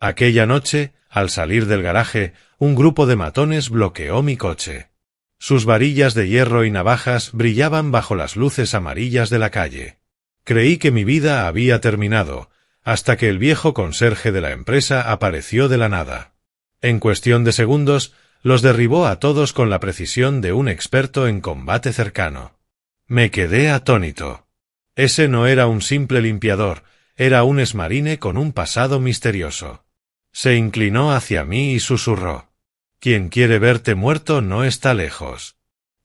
Aquella noche, al salir del garaje, un grupo de matones bloqueó mi coche. Sus varillas de hierro y navajas brillaban bajo las luces amarillas de la calle. Creí que mi vida había terminado, hasta que el viejo conserje de la empresa apareció de la nada. En cuestión de segundos, los derribó a todos con la precisión de un experto en combate cercano. Me quedé atónito. Ese no era un simple limpiador, era un exmarine con un pasado misterioso. Se inclinó hacia mí y susurró: «Quien quiere verte muerto no está lejos.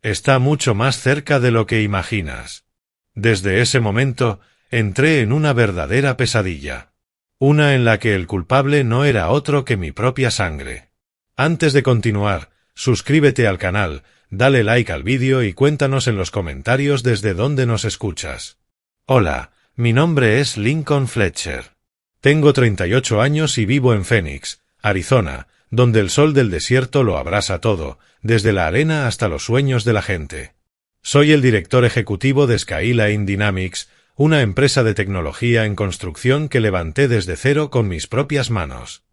Está mucho más cerca de lo que imaginas». Desde ese momento, entré en una verdadera pesadilla. Una en la que el culpable no era otro que mi propia sangre. Antes de continuar, suscríbete al canal, dale like al vídeo y cuéntanos en los comentarios desde dónde nos escuchas. Hola, mi nombre es Lincoln Fletcher. Tengo 38 años y vivo en Phoenix, Arizona, donde el sol del desierto lo abrasa todo, desde la arena hasta los sueños de la gente. Soy el director ejecutivo de Skyline Dynamics, una empresa de tecnología en construcción que levanté desde cero con mis propias manos.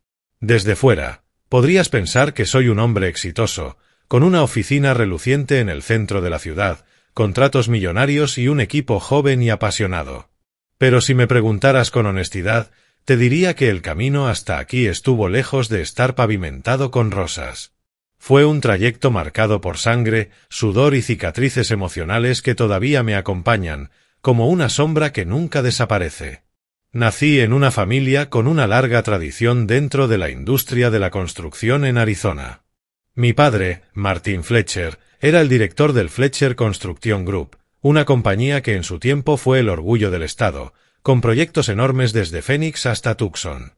Desde fuera, podrías pensar que soy un hombre exitoso, con una oficina reluciente en el centro de la ciudad, contratos millonarios y un equipo joven y apasionado. Pero si me preguntaras con honestidad, te diría que el camino hasta aquí estuvo lejos de estar pavimentado con rosas. Fue un trayecto marcado por sangre, sudor y cicatrices emocionales que todavía me acompañan, como una sombra que nunca desaparece. Nací en una familia con una larga tradición dentro de la industria de la construcción en Arizona. Mi padre, Martin Fletcher, era el director del Fletcher Construction Group, una compañía que en su tiempo fue el orgullo del estado, con proyectos enormes desde Phoenix hasta Tucson.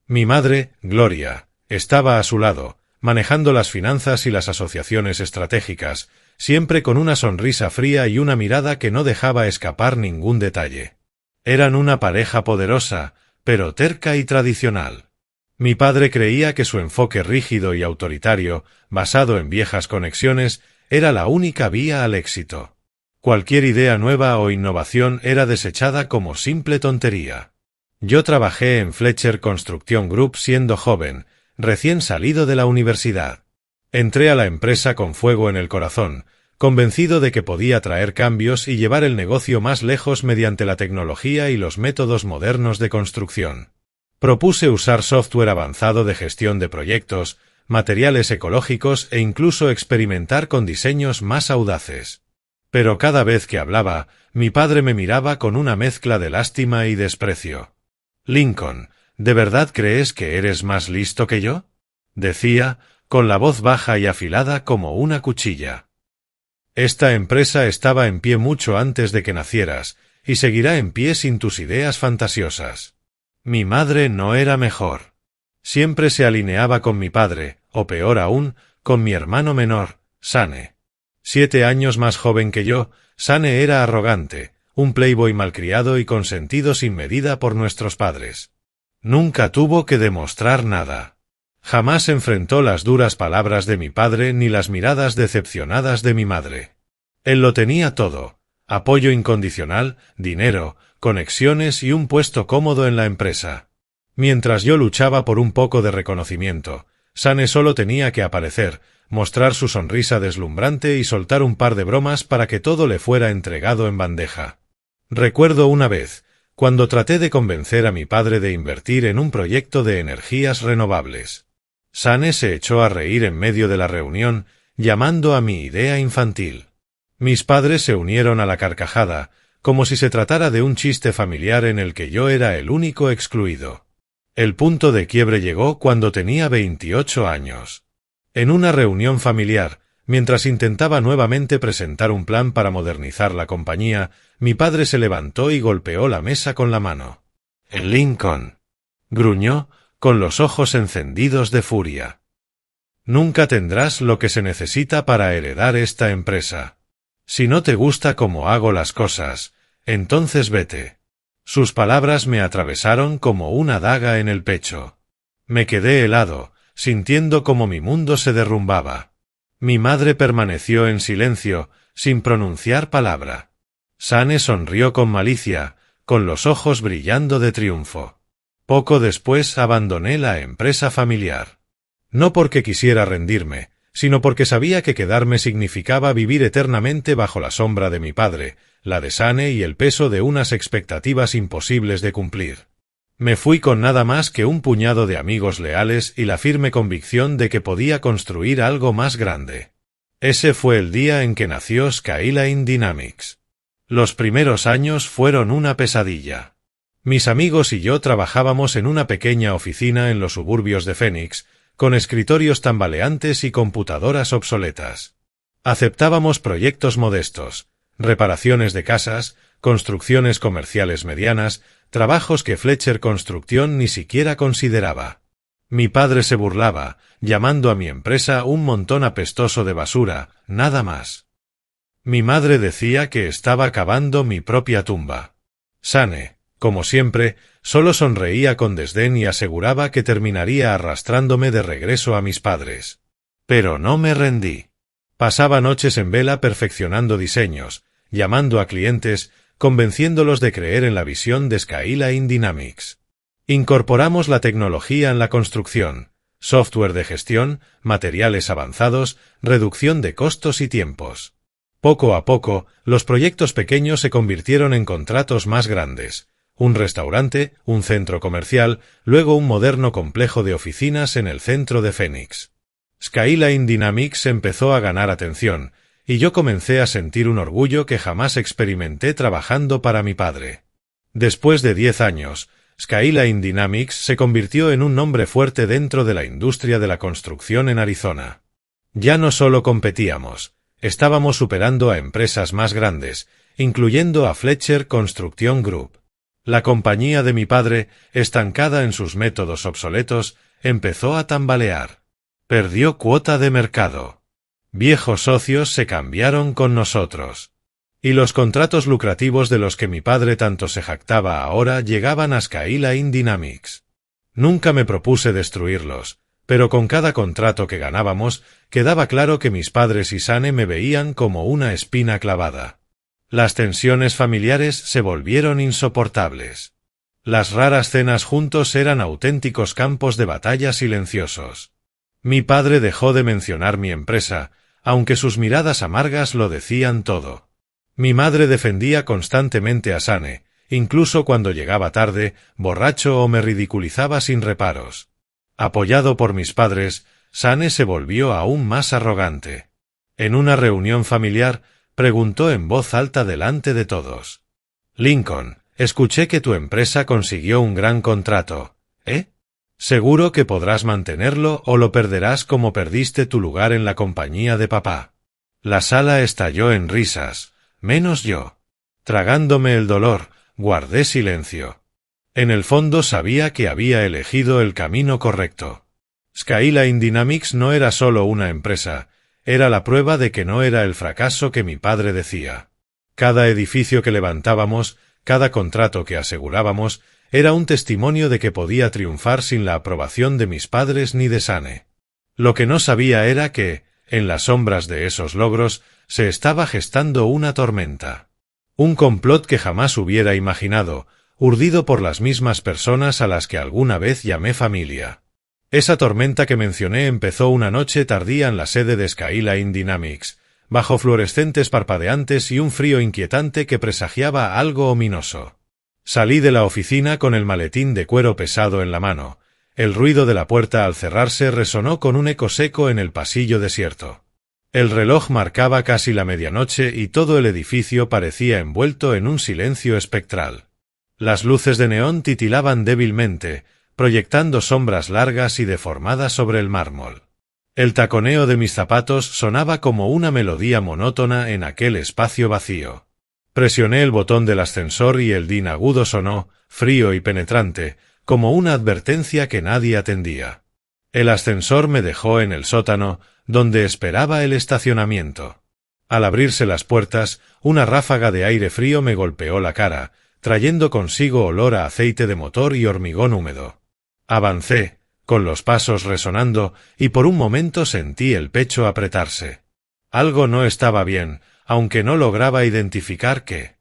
Mi madre, Gloria, estaba a su lado, manejando las finanzas y las asociaciones estratégicas, siempre con una sonrisa fría y una mirada que no dejaba escapar ningún detalle. Eran una pareja poderosa, pero terca y tradicional. Mi padre creía que su enfoque rígido y autoritario, basado en viejas conexiones, era la única vía al éxito. Cualquier idea nueva o innovación era desechada como simple tontería. Yo trabajé en Fletcher Construction Group siendo joven, recién salido de la universidad. Entré a la empresa con fuego en el corazón, convencido de que podía traer cambios y llevar el negocio más lejos mediante la tecnología y los métodos modernos de construcción. Propuse usar software avanzado de gestión de proyectos, materiales ecológicos e incluso experimentar con diseños más audaces. Pero cada vez que hablaba, mi padre me miraba con una mezcla de lástima y desprecio. «Lincoln, ¿de verdad crees que eres más listo que yo?», decía, con la voz baja y afilada como una cuchilla. «Esta empresa estaba en pie mucho antes de que nacieras, y seguirá en pie sin tus ideas fantasiosas». Mi madre no era mejor. Siempre se alineaba con mi padre, o peor aún, con mi hermano menor, Sane. 7 años más joven que yo, Sane era arrogante, un playboy malcriado y consentido sin medida por nuestros padres. Nunca tuvo que demostrar nada. Jamás enfrentó las duras palabras de mi padre ni las miradas decepcionadas de mi madre. Él lo tenía todo: apoyo incondicional, dinero, conexiones y un puesto cómodo en la empresa. Mientras yo luchaba por un poco de reconocimiento, Sane solo tenía que aparecer, mostrar su sonrisa deslumbrante y soltar un par de bromas para que todo le fuera entregado en bandeja. Recuerdo una vez, cuando traté de convencer a mi padre de invertir en un proyecto de energías renovables. Sane se echó a reír en medio de la reunión, llamando a mi idea infantil. Mis padres se unieron a la carcajada, como si se tratara de un chiste familiar en el que yo era el único excluido. El punto de quiebre llegó cuando tenía 28 años. En una reunión familiar, mientras intentaba nuevamente presentar un plan para modernizar la compañía, mi padre se levantó y golpeó la mesa con la mano. «Lincoln», gruñó, con los ojos encendidos de furia. «Nunca tendrás lo que se necesita para heredar esta empresa. Si no te gusta cómo hago las cosas, entonces vete». Sus palabras me atravesaron como una daga en el pecho. Me quedé helado, sintiendo como mi mundo se derrumbaba. Mi madre permaneció en silencio, sin pronunciar palabra. Sane sonrió con malicia, con los ojos brillando de triunfo. Poco después abandoné la empresa familiar. No porque quisiera rendirme, sino porque sabía que quedarme significaba vivir eternamente bajo la sombra de mi padre, la de Sane y el peso de unas expectativas imposibles de cumplir. Me fui con nada más que un puñado de amigos leales y la firme convicción de que podía construir algo más grande. Ese fue el día en que nació Skyline Dynamics. Los primeros años fueron una pesadilla. Mis amigos y yo trabajábamos en una pequeña oficina en los suburbios de Phoenix, con escritorios tambaleantes y computadoras obsoletas. Aceptábamos proyectos modestos, reparaciones de casas, construcciones comerciales medianas, trabajos que Fletcher Construcción ni siquiera consideraba. Mi padre se burlaba, llamando a mi empresa un montón apestoso de basura, nada más. Mi madre decía que estaba cavando mi propia tumba. Sane, como siempre, solo sonreía con desdén y aseguraba que terminaría arrastrándome de regreso a mis padres. Pero no me rendí. Pasaba noches en vela perfeccionando diseños, llamando a clientes, convenciéndolos de creer en la visión de Skyline Dynamics. Incorporamos la tecnología en la construcción, software de gestión, materiales avanzados, reducción de costos y tiempos. Poco a poco, los proyectos pequeños se convirtieron en contratos más grandes. Un restaurante, un centro comercial, luego un moderno complejo de oficinas en el centro de Phoenix. Skyline Dynamics empezó a ganar atención, y yo comencé a sentir un orgullo que jamás experimenté trabajando para mi padre. Después de 10 años, Skyline Dynamics se convirtió en un nombre fuerte dentro de la industria de la construcción en Arizona. Ya no solo competíamos, estábamos superando a empresas más grandes, incluyendo a Fletcher Construction Group. La compañía de mi padre, estancada en sus métodos obsoletos, empezó a tambalear. Perdió cuota de mercado. Viejos socios se cambiaron con nosotros. Y los contratos lucrativos de los que mi padre tanto se jactaba ahora llegaban a Skyline Dynamics. Nunca me propuse destruirlos, pero con cada contrato que ganábamos, quedaba claro que mis padres y Sane me veían como una espina clavada. Las tensiones familiares se volvieron insoportables. Las raras cenas juntos eran auténticos campos de batalla silenciosos. Mi padre dejó de mencionar mi empresa, aunque sus miradas amargas lo decían todo. Mi madre defendía constantemente a Sane, incluso cuando llegaba tarde, borracho o me ridiculizaba sin reparos. Apoyado por mis padres, Sane se volvió aún más arrogante. En una reunión familiar, preguntó en voz alta delante de todos. «Lincoln, escuché que tu empresa consiguió un gran contrato, ¿eh? Seguro que podrás mantenerlo o lo perderás como perdiste tu lugar en la compañía de papá». La sala estalló en risas, menos yo. Tragándome el dolor, guardé silencio. En el fondo sabía que había elegido el camino correcto. Skyline Dynamics no era solo una empresa, era la prueba de que no era el fracaso que mi padre decía. Cada edificio que levantábamos, cada contrato que asegurábamos, era un testimonio de que podía triunfar sin la aprobación de mis padres ni de Sane. Lo que no sabía era que, en las sombras de esos logros, se estaba gestando una tormenta. Un complot que jamás hubiera imaginado, urdido por las mismas personas a las que alguna vez llamé familia. Esa tormenta que mencioné empezó una noche tardía en la sede de Skyline Dynamics, bajo fluorescentes parpadeantes y un frío inquietante que presagiaba algo ominoso. Salí de la oficina con el maletín de cuero pesado en la mano. El ruido de la puerta al cerrarse resonó con un eco seco en el pasillo desierto. El reloj marcaba casi la medianoche y todo el edificio parecía envuelto en un silencio espectral. Las luces de neón titilaban débilmente, proyectando sombras largas y deformadas sobre el mármol. El taconeo de mis zapatos sonaba como una melodía monótona en aquel espacio vacío. Presioné el botón del ascensor y el din agudo sonó, frío y penetrante, como una advertencia que nadie atendía. El ascensor me dejó en el sótano, donde esperaba el estacionamiento. Al abrirse las puertas, una ráfaga de aire frío me golpeó la cara, trayendo consigo olor a aceite de motor y hormigón húmedo. Avancé, con los pasos resonando, y por un momento sentí el pecho apretarse. Algo no estaba bien, aunque no lograba identificar qué.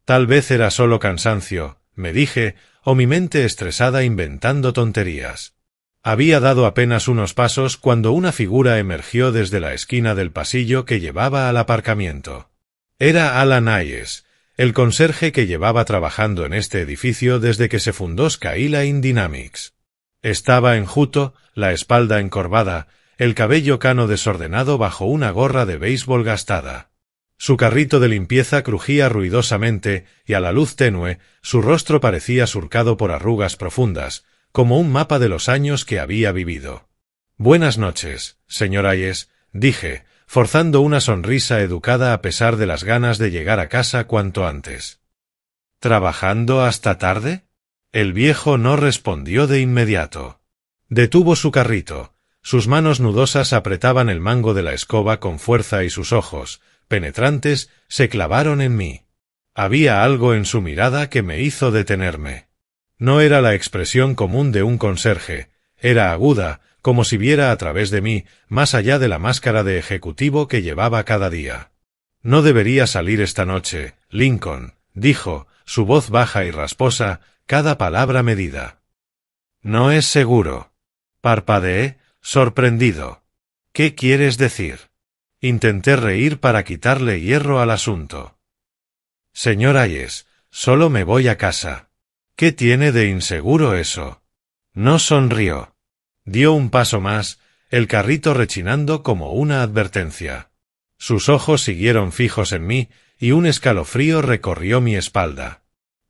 Tal vez era solo cansancio, me dije, o mi mente estresada inventando tonterías. Había dado apenas unos pasos cuando una figura emergió desde la esquina del pasillo que llevaba al aparcamiento. Era Alan Hayes, el conserje que llevaba trabajando en este edificio desde que se fundó Skyline Dynamics. Estaba enjuto, la espalda encorvada, el cabello cano desordenado bajo una gorra de béisbol gastada. Su carrito de limpieza crujía ruidosamente y a la luz tenue, su rostro parecía surcado por arrugas profundas, como un mapa de los años que había vivido. «Buenas noches, señor Hayes», dije, forzando una sonrisa educada a pesar de las ganas de llegar a casa cuanto antes. «¿Trabajando hasta tarde?» El viejo no respondió de inmediato. Detuvo su carrito, sus manos nudosas apretaban el mango de la escoba con fuerza y sus ojos, penetrantes, se clavaron en mí. Había algo en su mirada que me hizo detenerme. No era la expresión común de un conserje, era aguda, como si viera a través de mí, más allá de la máscara de ejecutivo que llevaba cada día. «No debería salir esta noche, Lincoln», dijo, su voz baja y rasposa, cada palabra medida. «No es seguro». Parpadeé, sorprendido. «¿Qué quieres decir?» Intenté reír para quitarle hierro al asunto. «Señor Hayes, solo me voy a casa». «¿Qué tiene de inseguro eso?» No sonrió. Dio un paso más, el carrito rechinando como una advertencia. Sus ojos siguieron fijos en mí, y un escalofrío recorrió mi espalda.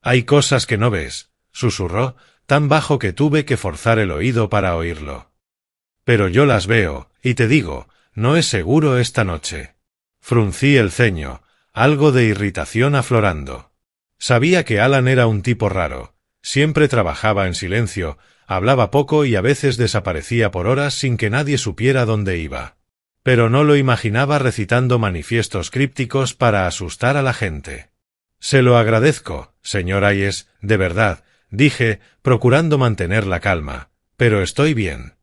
«Hay cosas que no ves», susurró, tan bajo que tuve que forzar el oído para oírlo. «Pero yo las veo, y te digo, no es seguro esta noche». Fruncí el ceño, algo de irritación aflorando. Sabía que Alan era un tipo raro. Siempre trabajaba en silencio, hablaba poco y a veces desaparecía por horas sin que nadie supiera dónde iba. Pero no lo imaginaba recitando manifiestos crípticos para asustar a la gente. «Se lo agradezco, señor Hayes, de verdad», dije, procurando mantener la calma, «pero estoy bien.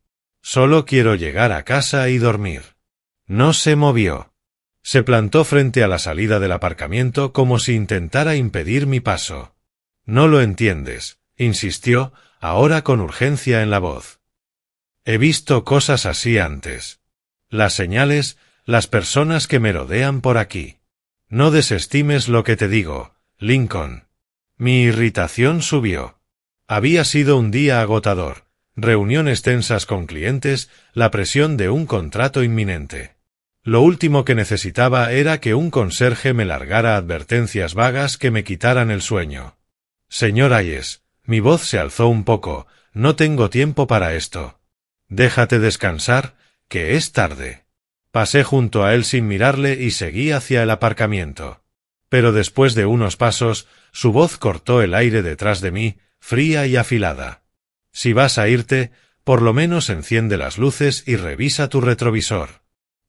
Solo quiero llegar a casa y dormir». No se movió. Se plantó frente a la salida del aparcamiento como si intentara impedir mi paso. «No lo entiendes», insistió, ahora con urgencia en la voz. «He visto cosas así antes. Las señales, las personas que me rodean por aquí. No desestimes lo que te digo, Lincoln». Mi irritación subió. Había sido un día agotador, reuniones tensas con clientes, la presión de un contrato inminente. Lo último que necesitaba era que un conserje me largara advertencias vagas que me quitaran el sueño. «Señor Hayes», mi voz se alzó un poco, «no tengo tiempo para esto. Déjate descansar, que es tarde». Pasé junto a él sin mirarle y seguí hacia el aparcamiento. Pero después de unos pasos, su voz cortó el aire detrás de mí, fría y afilada. «Si vas a irte, por lo menos enciende las luces y revisa tu retrovisor.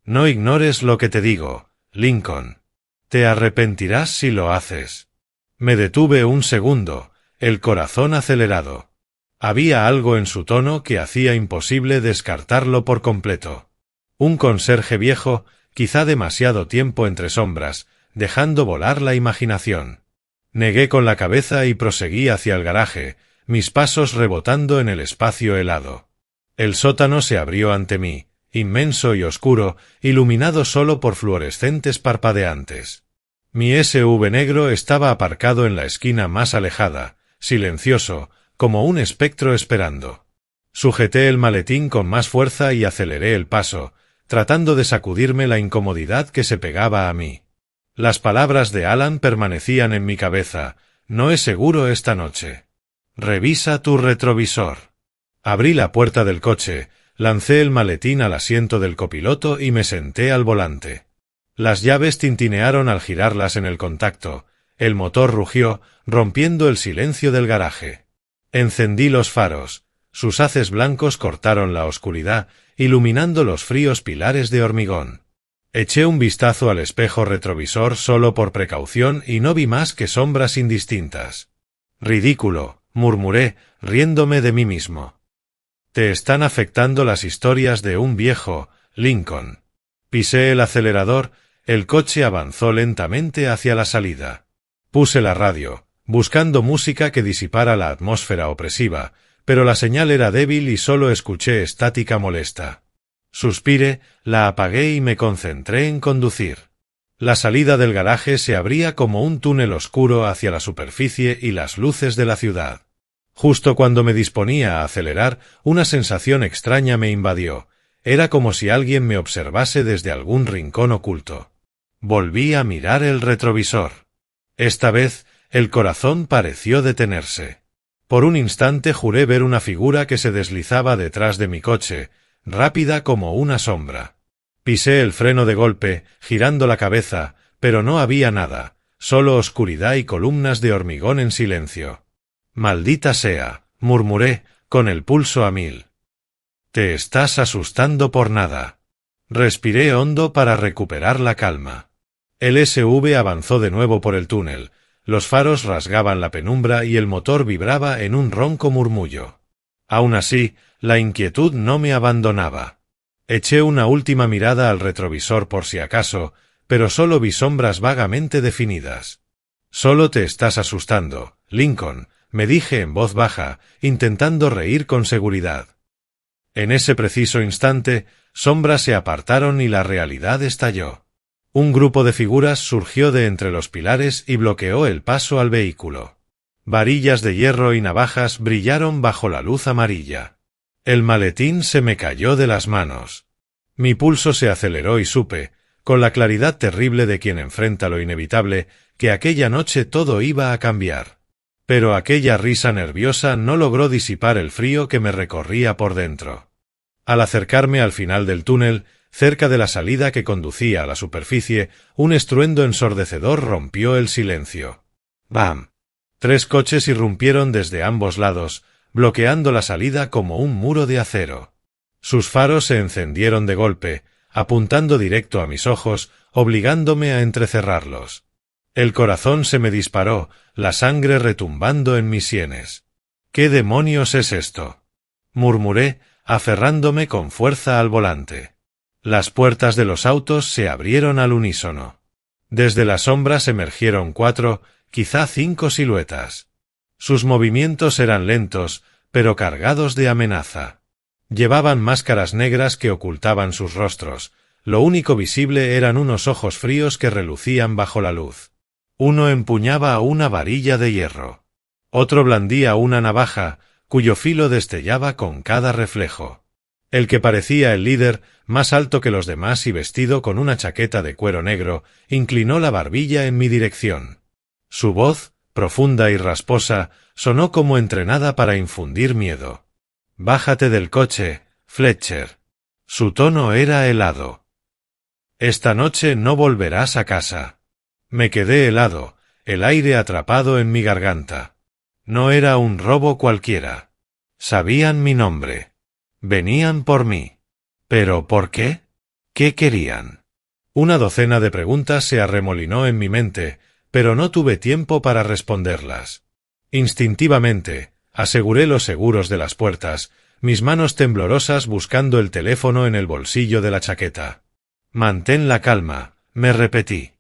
No ignores lo que te digo, Lincoln. Te arrepentirás si lo haces». Me detuve un segundo, el corazón acelerado. Había algo en su tono que hacía imposible descartarlo por completo. Un conserje viejo, quizá demasiado tiempo entre sombras, dejando volar la imaginación. Negué con la cabeza y proseguí hacia el garaje, mis pasos rebotando en el espacio helado. El sótano se abrió ante mí, inmenso y oscuro, iluminado solo por fluorescentes parpadeantes. Mi SUV negro estaba aparcado en la esquina más alejada, silencioso, como un espectro esperando. Sujeté el maletín con más fuerza y aceleré el paso, tratando de sacudirme la incomodidad que se pegaba a mí. Las palabras de Alan permanecían en mi cabeza. «No es seguro esta noche. Revisa tu retrovisor». Abrí la puerta del coche, lancé el maletín al asiento del copiloto y me senté al volante. Las llaves tintinearon al girarlas en el contacto, el motor rugió, rompiendo el silencio del garaje. Encendí los faros, sus haces blancos cortaron la oscuridad, iluminando los fríos pilares de hormigón. Eché un vistazo al espejo retrovisor solo por precaución y no vi más que sombras indistintas. «Ridículo», murmuré, riéndome de mí mismo. «Te están afectando las historias de un viejo, Lincoln». Pisé el acelerador, el coche avanzó lentamente hacia la salida. Puse la radio, buscando música que disipara la atmósfera opresiva, pero la señal era débil y solo escuché estática molesta. Suspiré, la apagué y me concentré en conducir. La salida del garaje se abría como un túnel oscuro hacia la superficie y las luces de la ciudad. Justo cuando me disponía a acelerar, una sensación extraña me invadió. Era como si alguien me observase desde algún rincón oculto. Volví a mirar el retrovisor. Esta vez, el corazón pareció detenerse. Por un instante juré ver una figura que se deslizaba detrás de mi coche, rápida como una sombra. Pisé el freno de golpe, girando la cabeza, pero no había nada, solo oscuridad y columnas de hormigón en silencio. «Maldita sea», murmuré, con el pulso a 1000. «Te estás asustando por nada». Respiré hondo para recuperar la calma. El SUV avanzó de nuevo por el túnel, los faros rasgaban la penumbra y el motor vibraba en un ronco murmullo. Aún así, la inquietud no me abandonaba. Eché una última mirada al retrovisor por si acaso, pero solo vi sombras vagamente definidas. «Solo te estás asustando, Lincoln», me dije en voz baja, intentando reír con seguridad. En ese preciso instante, sombras se apartaron y la realidad estalló. Un grupo de figuras surgió de entre los pilares y bloqueó el paso al vehículo. Varillas de hierro y navajas brillaron bajo la luz amarilla. El maletín se me cayó de las manos. Mi pulso se aceleró y supe, con la claridad terrible de quien enfrenta lo inevitable, que aquella noche todo iba a cambiar. Pero aquella risa nerviosa no logró disipar el frío que me recorría por dentro. Al acercarme al final del túnel, cerca de la salida que conducía a la superficie, un estruendo ensordecedor rompió el silencio. ¡Bam! 3 coches irrumpieron desde ambos lados, bloqueando la salida como un muro de acero. Sus faros se encendieron de golpe, apuntando directo a mis ojos, obligándome a entrecerrarlos. El corazón se me disparó, la sangre retumbando en mis sienes. «¿Qué demonios es esto?», murmuré, aferrándome con fuerza al volante. Las puertas de los autos se abrieron al unísono. Desde las sombras emergieron 4, quizá 5 siluetas. Sus movimientos eran lentos, pero cargados de amenaza. Llevaban máscaras negras que ocultaban sus rostros. Lo único visible eran unos ojos fríos que relucían bajo la luz. Uno empuñaba una varilla de hierro. Otro blandía una navaja, cuyo filo destellaba con cada reflejo. El que parecía el líder, más alto que los demás y vestido con una chaqueta de cuero negro, inclinó la barbilla en mi dirección. Su voz, profunda y rasposa, sonó como entrenada para infundir miedo. «Bájate del coche, Fletcher». Su tono era helado. «Esta noche no volverás a casa». Me quedé helado, el aire atrapado en mi garganta. No era un robo cualquiera. Sabían mi nombre. Venían por mí. ¿Pero por qué? ¿Qué querían? Una docena de preguntas se arremolinó en mi mente, pero no tuve tiempo para responderlas. Instintivamente, aseguré los seguros de las puertas, mis manos temblorosas buscando el teléfono en el bolsillo de la chaqueta. «Mantén la calma», me repetí.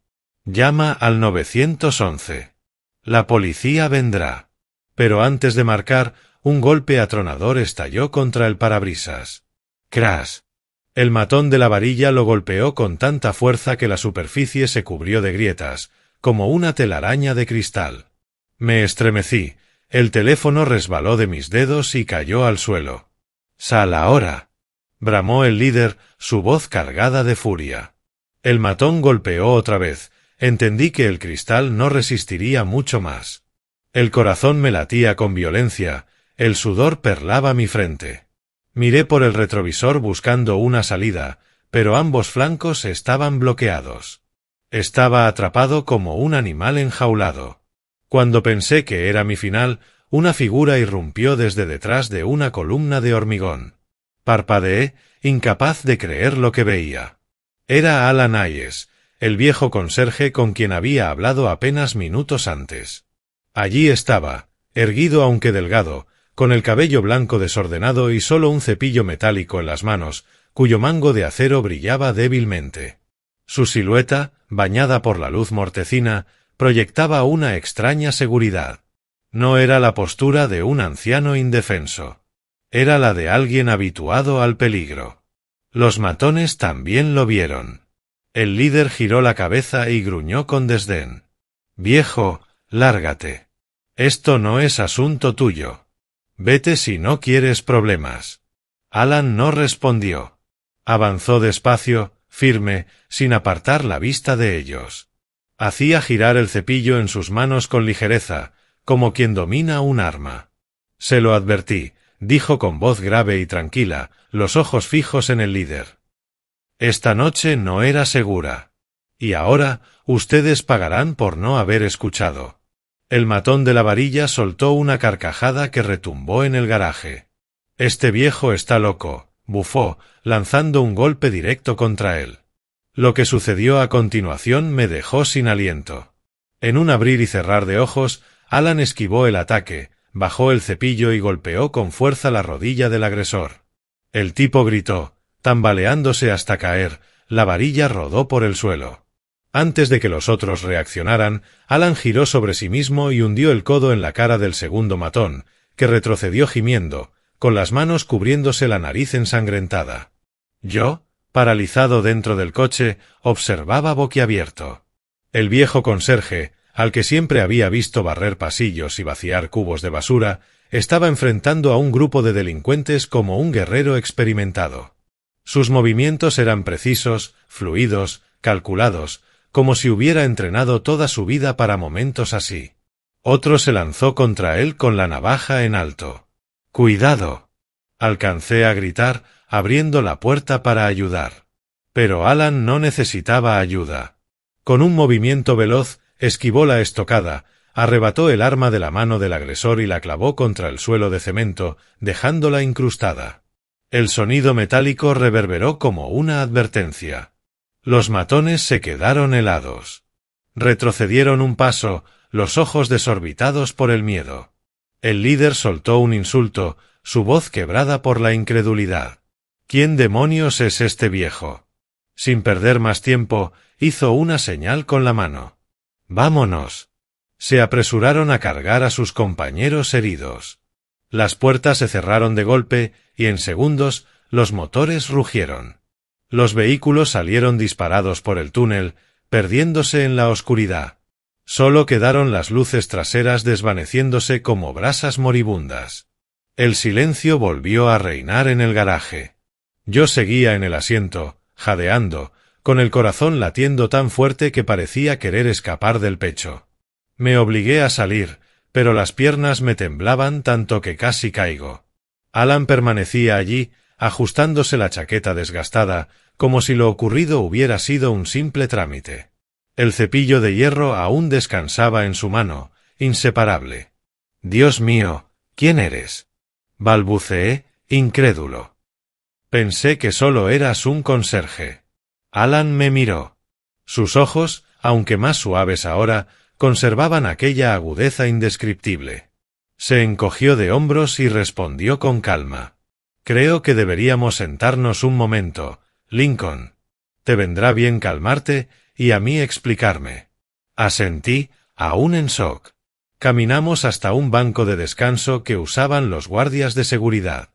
«Llama al 911. La policía vendrá». Pero antes de marcar, un golpe atronador estalló contra el parabrisas. «Crash». El matón de la varilla lo golpeó con tanta fuerza que la superficie se cubrió de grietas, como una telaraña de cristal. Me estremecí, el teléfono resbaló de mis dedos y cayó al suelo. «Sal ahora», bramó el líder, su voz cargada de furia. El matón golpeó otra vez. Entendí que el cristal no resistiría mucho más. El corazón me latía con violencia, el sudor perlaba mi frente. Miré por el retrovisor buscando una salida, pero ambos flancos estaban bloqueados. Estaba atrapado como un animal enjaulado. Cuando pensé que era mi final, una figura irrumpió desde detrás de una columna de hormigón. Parpadeé, incapaz de creer lo que veía. Era Alan Hayes, el viejo conserje con quien había hablado apenas minutos antes. Allí estaba, erguido aunque delgado, con el cabello blanco desordenado y solo un cepillo metálico en las manos, cuyo mango de acero brillaba débilmente. Su silueta, bañada por la luz mortecina, proyectaba una extraña seguridad. No era la postura de un anciano indefenso. Era la de alguien habituado al peligro. Los matones también lo vieron. El líder giró la cabeza y gruñó con desdén. «Viejo, lárgate. Esto no es asunto tuyo. Vete si no quieres problemas». Alan no respondió. Avanzó despacio, firme, sin apartar la vista de ellos. Hacía girar el cepillo en sus manos con ligereza, como quien domina un arma. «Se lo advertí», dijo con voz grave y tranquila, los ojos fijos en el líder. «Esta noche no era segura. Y ahora, ustedes pagarán por no haber escuchado». El matón de la varilla soltó una carcajada que retumbó en el garaje. «Este viejo está loco», bufó, lanzando un golpe directo contra él. Lo que sucedió a continuación me dejó sin aliento. En un abrir y cerrar de ojos, Alan esquivó el ataque, bajó el cepillo y golpeó con fuerza la rodilla del agresor. El tipo gritó, tambaleándose hasta caer, la varilla rodó por el suelo. Antes de que los otros reaccionaran, Alan giró sobre sí mismo y hundió el codo en la cara del segundo matón, que retrocedió gimiendo, con las manos cubriéndose la nariz ensangrentada. Yo, paralizado dentro del coche, observaba boquiabierto. El viejo conserje, al que siempre había visto barrer pasillos y vaciar cubos de basura, estaba enfrentando a un grupo de delincuentes como un guerrero experimentado. Sus movimientos eran precisos, fluidos, calculados, como si hubiera entrenado toda su vida para momentos así. Otro se lanzó contra él con la navaja en alto. «¡Cuidado!», alcancé a gritar, abriendo la puerta para ayudar. Pero Alan no necesitaba ayuda. Con un movimiento veloz, esquivó la estocada, arrebató el arma de la mano del agresor y la clavó contra el suelo de cemento, dejándola incrustada. El sonido metálico reverberó como una advertencia. Los matones se quedaron helados. Retrocedieron un paso, los ojos desorbitados por el miedo. El líder soltó un insulto, su voz quebrada por la incredulidad. «¿Quién demonios es este viejo?». Sin perder más tiempo, hizo una señal con la mano. «¡Vámonos!». Se apresuraron a cargar a sus compañeros heridos. Las puertas se cerraron de golpe y en segundos los motores rugieron. Los vehículos salieron disparados por el túnel, perdiéndose en la oscuridad. Solo quedaron las luces traseras desvaneciéndose como brasas moribundas. El silencio volvió a reinar en el garaje. Yo seguía en el asiento, jadeando, con el corazón latiendo tan fuerte que parecía querer escapar del pecho. Me obligué a salir, pero las piernas me temblaban tanto que casi caigo. Alan permanecía allí, ajustándose la chaqueta desgastada, como si lo ocurrido hubiera sido un simple trámite. El cepillo de hierro aún descansaba en su mano, inseparable. «Dios mío, ¿quién eres?», balbuceé, incrédulo. Pensé que solo eras un conserje. Alan me miró. Sus ojos, aunque más suaves ahora, conservaban aquella agudeza indescriptible. Se encogió de hombros y respondió con calma. «Creo que deberíamos sentarnos un momento, Lincoln. Te vendrá bien calmarte y a mí explicarme». Asentí, aún en shock. Caminamos hasta un banco de descanso que usaban los guardias de seguridad.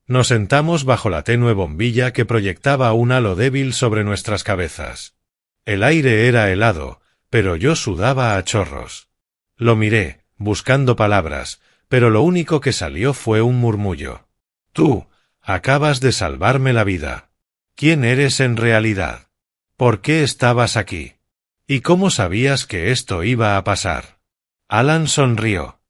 Nos sentamos bajo la tenue bombilla que proyectaba un halo débil sobre nuestras cabezas. El aire era helado, pero yo sudaba a chorros. Lo miré, buscando palabras, pero lo único que salió fue un murmullo. «Tú, acabas de salvarme la vida. ¿Quién eres en realidad? ¿Por qué estabas aquí? ¿Y cómo sabías que esto iba a pasar?». Alan sonrió.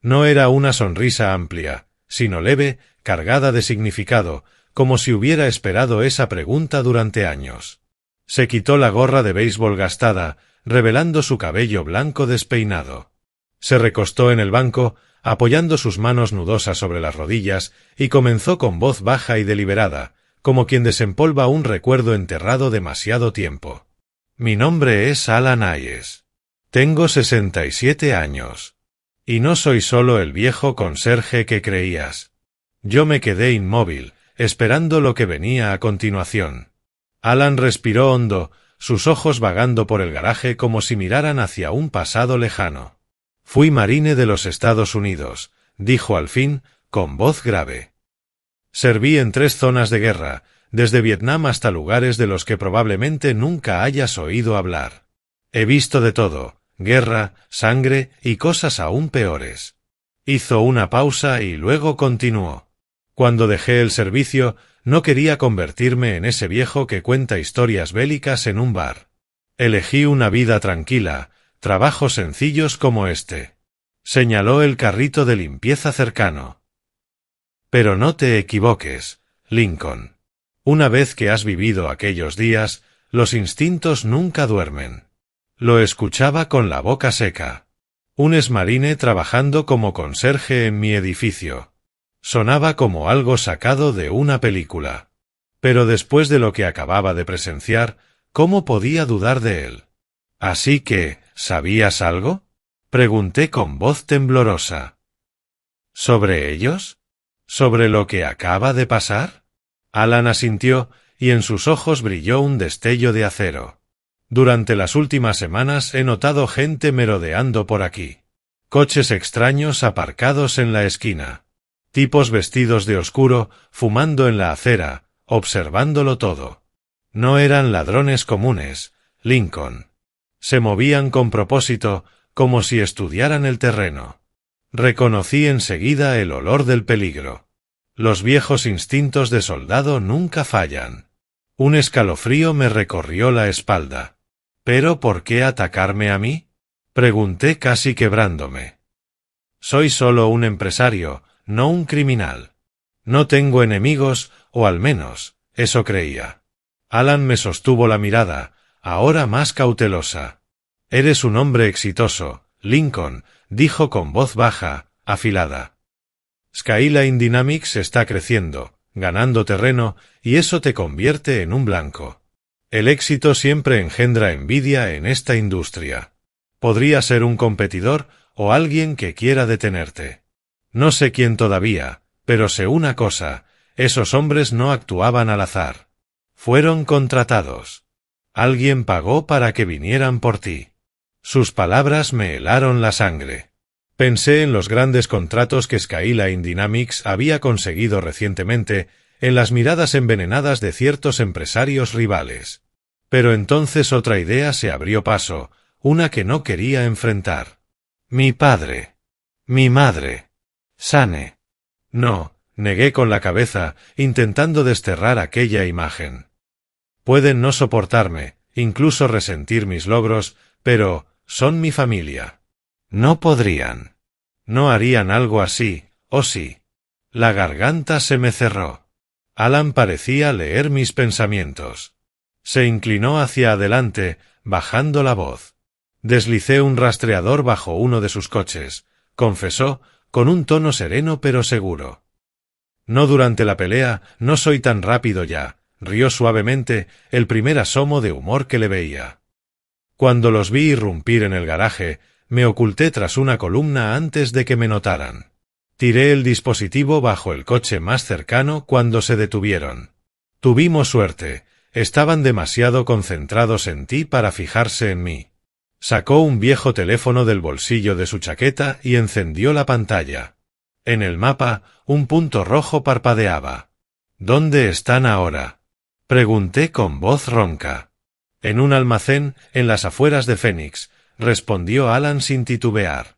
No era una sonrisa amplia, sino leve, cargada de significado, como si hubiera esperado esa pregunta durante años. Se quitó la gorra de béisbol gastada, revelando su cabello blanco despeinado. Se recostó en el banco, apoyando sus manos nudosas sobre las rodillas, y comenzó con voz baja y deliberada, como quien desempolva un recuerdo enterrado demasiado tiempo. «Mi nombre es Alan Hayes. Tengo 67 años. Y no soy solo el viejo conserje que creías». Yo me quedé inmóvil, esperando lo que venía a continuación. Alan respiró hondo, sus ojos vagando por el garaje como si miraran hacia un pasado lejano. Fui marine de los Estados Unidos, dijo al fin, con voz grave. Serví en 3 zonas de guerra, desde Vietnam hasta lugares de los que probablemente nunca hayas oído hablar. He visto de todo, guerra, sangre y cosas aún peores. Hizo una pausa y luego continuó. Cuando dejé el servicio, no quería convertirme en ese viejo que cuenta historias bélicas en un bar. Elegí una vida tranquila, trabajos sencillos como este. Señaló el carrito de limpieza cercano. Pero no te equivoques, Lincoln. Una vez que has vivido aquellos días, los instintos nunca duermen. Lo escuchaba con la boca seca. Un exmarine trabajando como conserje en mi edificio. Sonaba como algo sacado de una película. Pero después de lo que acababa de presenciar, ¿cómo podía dudar de él? Así que, ¿sabías algo? Pregunté con voz temblorosa. ¿Sobre ellos? ¿Sobre lo que acaba de pasar? Alan asintió, y en sus ojos brilló un destello de acero. Durante las últimas semanas he notado gente merodeando por aquí. Coches extraños aparcados en la esquina. Tipos vestidos de oscuro, fumando en la acera, observándolo todo. No eran ladrones comunes, Lincoln. Se movían con propósito, como si estudiaran el terreno. Reconocí enseguida el olor del peligro. Los viejos instintos de soldado nunca fallan. Un escalofrío me recorrió la espalda. ¿Pero por qué atacarme a mí? Pregunté casi quebrándome. Soy solo un empresario, no un criminal. No tengo enemigos, o al menos, eso creía. Alan me sostuvo la mirada, ahora más cautelosa. Eres un hombre exitoso, Lincoln, dijo con voz baja, afilada. Skyline Dynamics está creciendo, ganando terreno, y eso te convierte en un blanco. El éxito siempre engendra envidia en esta industria. Podría ser un competidor o alguien que quiera detenerte. No sé quién todavía, pero sé una cosa, esos hombres no actuaban al azar. Fueron contratados. Alguien pagó para que vinieran por ti. Sus palabras me helaron la sangre. Pensé en los grandes contratos que Skyline Dynamics había conseguido recientemente, en las miradas envenenadas de ciertos empresarios rivales. Pero entonces otra idea se abrió paso, una que no quería enfrentar. Mi padre. Mi madre. Sane. No, negué con la cabeza, intentando desterrar aquella imagen. Pueden no soportarme, incluso resentir mis logros, pero son mi familia. No podrían. No harían algo así, ¿o sí? La garganta se me cerró. Alan parecía leer mis pensamientos. Se inclinó hacia adelante, bajando la voz. Deslicé un rastreador bajo uno de sus coches, confesó, con un tono sereno pero seguro. No durante la pelea, no soy tan rápido ya, rió suavemente, el primer asomo de humor que le veía. Cuando los vi irrumpir en el garaje, me oculté tras una columna antes de que me notaran. Tiré el dispositivo bajo el coche más cercano cuando se detuvieron. Tuvimos suerte, estaban demasiado concentrados en ti para fijarse en mí. Sacó un viejo teléfono del bolsillo de su chaqueta y encendió la pantalla. En el mapa, un punto rojo parpadeaba. ¿Dónde están ahora? Pregunté con voz ronca. En un almacén, en las afueras de Phoenix, respondió Alan sin titubear.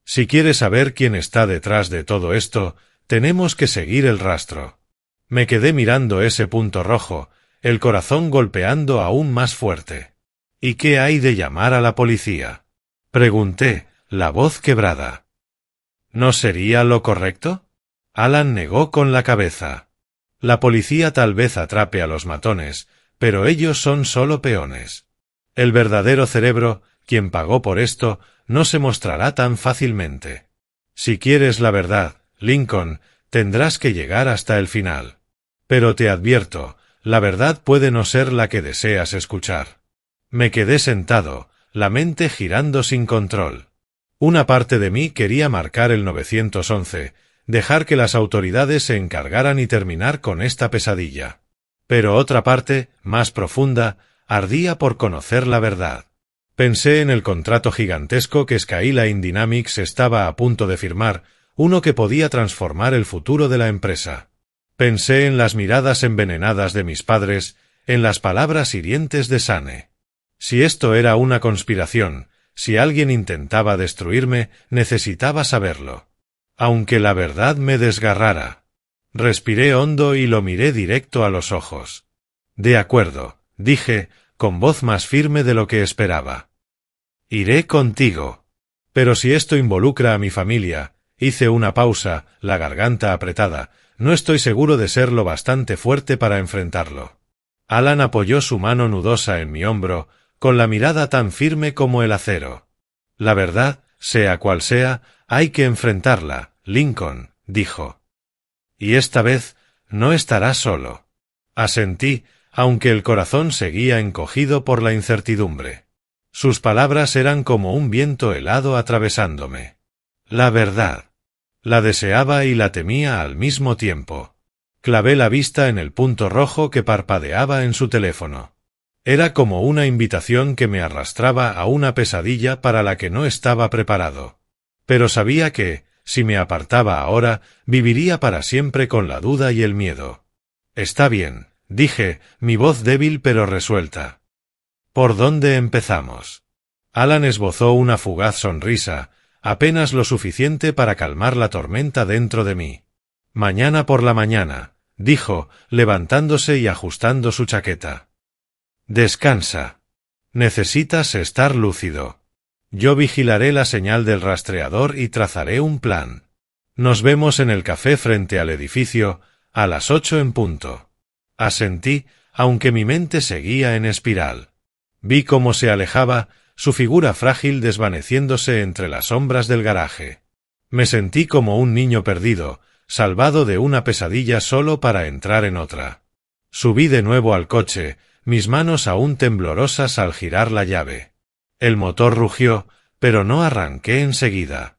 Si quieres saber quién está detrás de todo esto, tenemos que seguir el rastro. Me quedé mirando ese punto rojo, el corazón golpeando aún más fuerte. ¿Y qué hay de llamar a la policía? Pregunté, la voz quebrada. ¿No sería lo correcto? Alan negó con la cabeza. La policía tal vez atrape a los matones, pero ellos son solo peones. El verdadero cerebro, quien pagó por esto, no se mostrará tan fácilmente. Si quieres la verdad, Lincoln, tendrás que llegar hasta el final. Pero te advierto, la verdad puede no ser la que deseas escuchar. Me quedé sentado, la mente girando sin control. Una parte de mí quería marcar el 911, dejar que las autoridades se encargaran y terminar con esta pesadilla. Pero otra parte, más profunda, ardía por conocer la verdad. Pensé en el contrato gigantesco que Skyline Dynamics estaba a punto de firmar, uno que podía transformar el futuro de la empresa. Pensé en las miradas envenenadas de mis padres, en las palabras hirientes de Sane. Si esto era una conspiración, si alguien intentaba destruirme, necesitaba saberlo. Aunque la verdad me desgarrara. Respiré hondo y lo miré directo a los ojos. De acuerdo, dije, con voz más firme de lo que esperaba. Iré contigo. Pero si esto involucra a mi familia, hice una pausa, la garganta apretada, no estoy seguro de ser lo bastante fuerte para enfrentarlo. Alan apoyó su mano nudosa en mi hombro, con la mirada tan firme como el acero. La verdad, sea cual sea, hay que enfrentarla, Lincoln, dijo. Y esta vez, no estarás solo. Asentí, aunque el corazón seguía encogido por la incertidumbre. Sus palabras eran como un viento helado atravesándome. La verdad. La deseaba y la temía al mismo tiempo. Clavé la vista en el punto rojo que parpadeaba en su teléfono. Era como una invitación que me arrastraba a una pesadilla para la que no estaba preparado. Pero sabía que, si me apartaba ahora, viviría para siempre con la duda y el miedo. Está bien, dije, mi voz débil pero resuelta. ¿Por dónde empezamos? Alan esbozó una fugaz sonrisa, apenas lo suficiente para calmar la tormenta dentro de mí. Mañana por la mañana, dijo, levantándose y ajustando su chaqueta. Descansa. Necesitas estar lúcido. Yo vigilaré la señal del rastreador y trazaré un plan. Nos vemos en el café frente al edificio, a las 8 en punto. Asentí, aunque mi mente seguía en espiral. Vi cómo se alejaba, su figura frágil desvaneciéndose entre las sombras del garaje. Me sentí como un niño perdido, salvado de una pesadilla solo para entrar en otra. Subí de nuevo al coche, mis manos aún temblorosas al girar la llave. El motor rugió, pero no arranqué enseguida.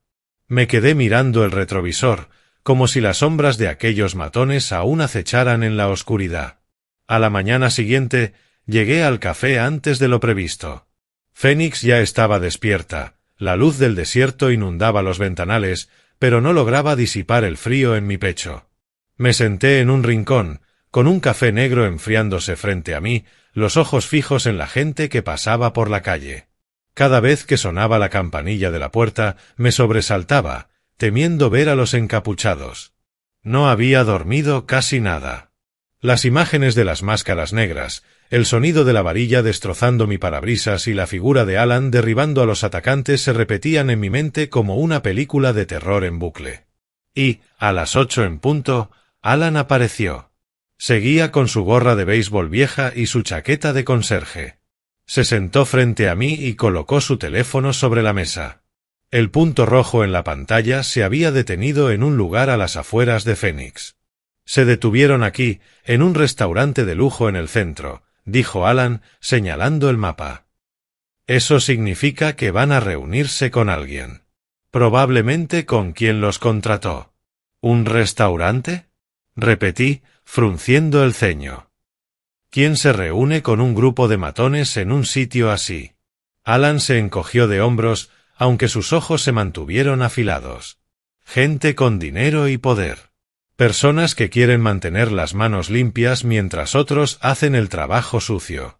Me quedé mirando el retrovisor, como si las sombras de aquellos matones aún acecharan en la oscuridad. A la mañana siguiente, llegué al café antes de lo previsto. Phoenix ya estaba despierta, la luz del desierto inundaba los ventanales, pero no lograba disipar el frío en mi pecho. Me senté en un rincón, con un café negro enfriándose frente a mí, los ojos fijos en la gente que pasaba por la calle. Cada vez que sonaba la campanilla de la puerta, me sobresaltaba, temiendo ver a los encapuchados. No había dormido casi nada. Las imágenes de las máscaras negras, el sonido de la varilla destrozando mi parabrisas y la figura de Alan derribando a los atacantes se repetían en mi mente como una película de terror en bucle. Y, a las 8 en punto, Alan apareció. Seguía con su gorra de béisbol vieja y su chaqueta de conserje. Se sentó frente a mí y colocó su teléfono sobre la mesa. El punto rojo en la pantalla se había detenido en un lugar a las afueras de Phoenix. Se detuvieron aquí, en un restaurante de lujo en el centro, dijo Alan, señalando el mapa. Eso significa que van a reunirse con alguien. Probablemente con quien los contrató. ¿Un restaurante? Repetí, frunciendo el ceño. ¿Quién se reúne con un grupo de matones en un sitio así? Alan se encogió de hombros, aunque sus ojos se mantuvieron afilados. Gente con dinero y poder. Personas que quieren mantener las manos limpias mientras otros hacen el trabajo sucio.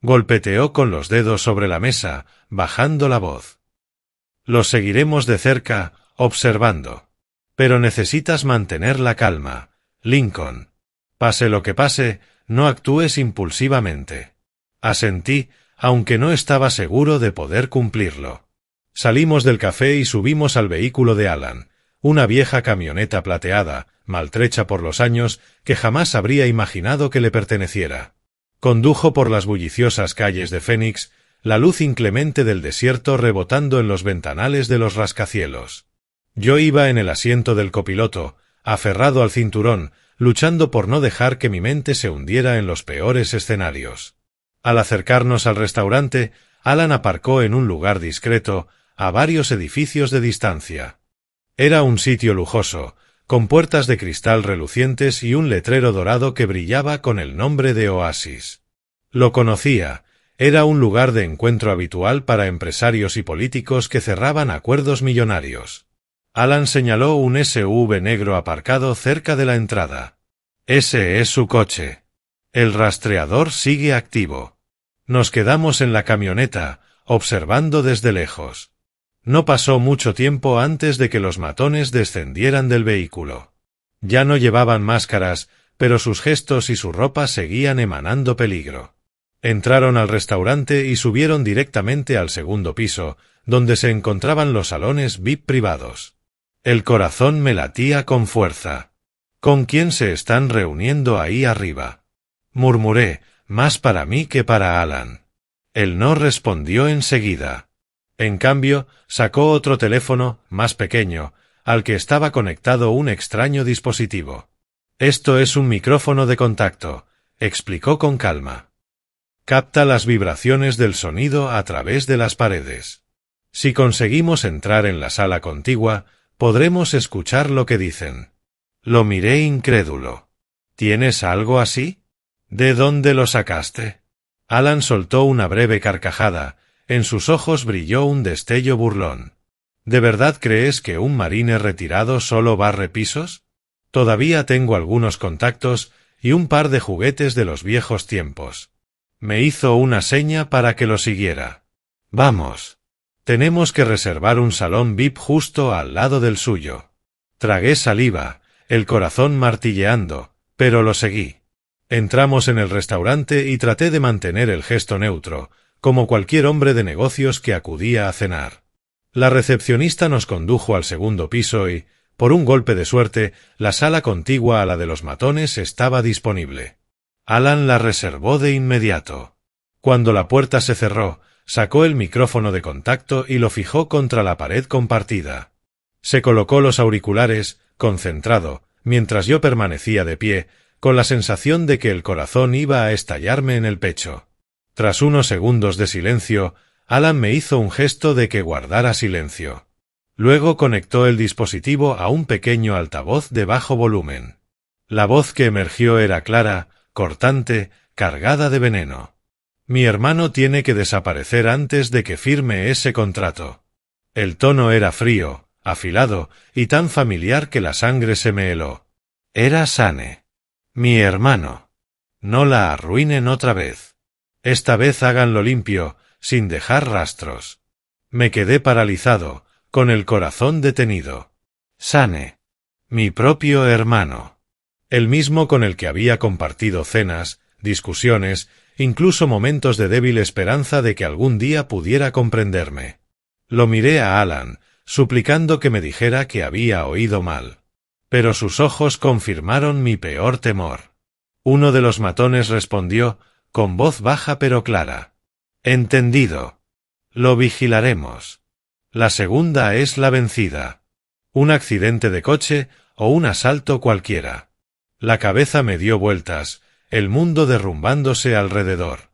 Golpeteó con los dedos sobre la mesa, bajando la voz. Los seguiremos de cerca, observando. Pero necesitas mantener la calma, Lincoln. Pase lo que pase, no actúes impulsivamente. Asentí, aunque no estaba seguro de poder cumplirlo. Salimos del café y subimos al vehículo de Alan, una vieja camioneta plateada, maltrecha por los años, que jamás habría imaginado que le perteneciera. Condujo por las bulliciosas calles de Phoenix, la luz inclemente del desierto rebotando en los ventanales de los rascacielos. Yo iba en el asiento del copiloto, aferrado al cinturón, luchando por no dejar que mi mente se hundiera en los peores escenarios. Al acercarnos al restaurante, Alan aparcó en un lugar discreto, a varios edificios de distancia. Era un sitio lujoso, con puertas de cristal relucientes y un letrero dorado que brillaba con el nombre de Oasis. Lo conocía, Era un lugar de encuentro habitual para empresarios y políticos que cerraban acuerdos millonarios. Alan señaló un SUV negro aparcado cerca de la entrada. Ese es su coche. El rastreador sigue activo. Nos quedamos en la camioneta, observando desde lejos. No pasó mucho tiempo antes de que los matones descendieran del vehículo. Ya no llevaban máscaras, pero sus gestos y su ropa seguían emanando peligro. Entraron al restaurante y subieron directamente al segundo piso, donde se encontraban los salones VIP privados. El corazón me latía con fuerza. ¿Con quién se están reuniendo ahí arriba?, murmuré, más para mí que para Alan. Él no respondió enseguida. En cambio, sacó otro teléfono, más pequeño, al que estaba conectado un extraño dispositivo. Esto es un micrófono de contacto, explicó con calma. Capta las vibraciones del sonido a través de las paredes. Si conseguimos entrar en la sala contigua, podremos escuchar lo que dicen. Lo miré incrédulo. ¿Tienes algo así? ¿De dónde lo sacaste? Alan soltó una breve carcajada. En sus ojos brilló un destello burlón. ¿De verdad crees que un marine retirado solo barre pisos? Todavía tengo algunos contactos y un par de juguetes de los viejos tiempos. Me hizo una seña para que lo siguiera. Vamos. Tenemos que reservar un salón VIP justo al lado del suyo. Tragué saliva, el corazón martilleando, pero lo seguí. Entramos en el restaurante y traté de mantener el gesto neutro, como cualquier hombre de negocios que acudía a cenar. La recepcionista nos condujo al segundo piso y, por un golpe de suerte, la sala contigua a la de los matones estaba disponible. Alan la reservó de inmediato. Cuando la puerta se cerró, sacó el micrófono de contacto y lo fijó contra la pared compartida. Se colocó los auriculares, concentrado, mientras yo permanecía de pie, con la sensación de que el corazón iba a estallarme en el pecho. Tras unos segundos de silencio, Alan me hizo un gesto de que guardara silencio. Luego conectó el dispositivo a un pequeño altavoz de bajo volumen. La voz que emergió era clara, cortante, cargada de veneno. Mi hermano tiene que desaparecer antes de que firme ese contrato. El tono era frío, afilado y tan familiar que la sangre se me heló. Era Sane. Mi hermano. No la arruinen otra vez. Esta vez háganlo limpio, sin dejar rastros. Me quedé paralizado, con el corazón detenido. Sane. Mi propio hermano. El mismo con el que había compartido cenas, discusiones, incluso momentos de débil esperanza de que algún día pudiera comprenderme. Lo miré a Alan, suplicando que me dijera que había oído mal. Pero sus ojos confirmaron mi peor temor. Uno de los matones respondió, con voz baja pero clara. Entendido. Lo vigilaremos. La segunda es la vencida. Un accidente de coche o un asalto cualquiera. La cabeza me dio vueltas, el mundo derrumbándose alrededor.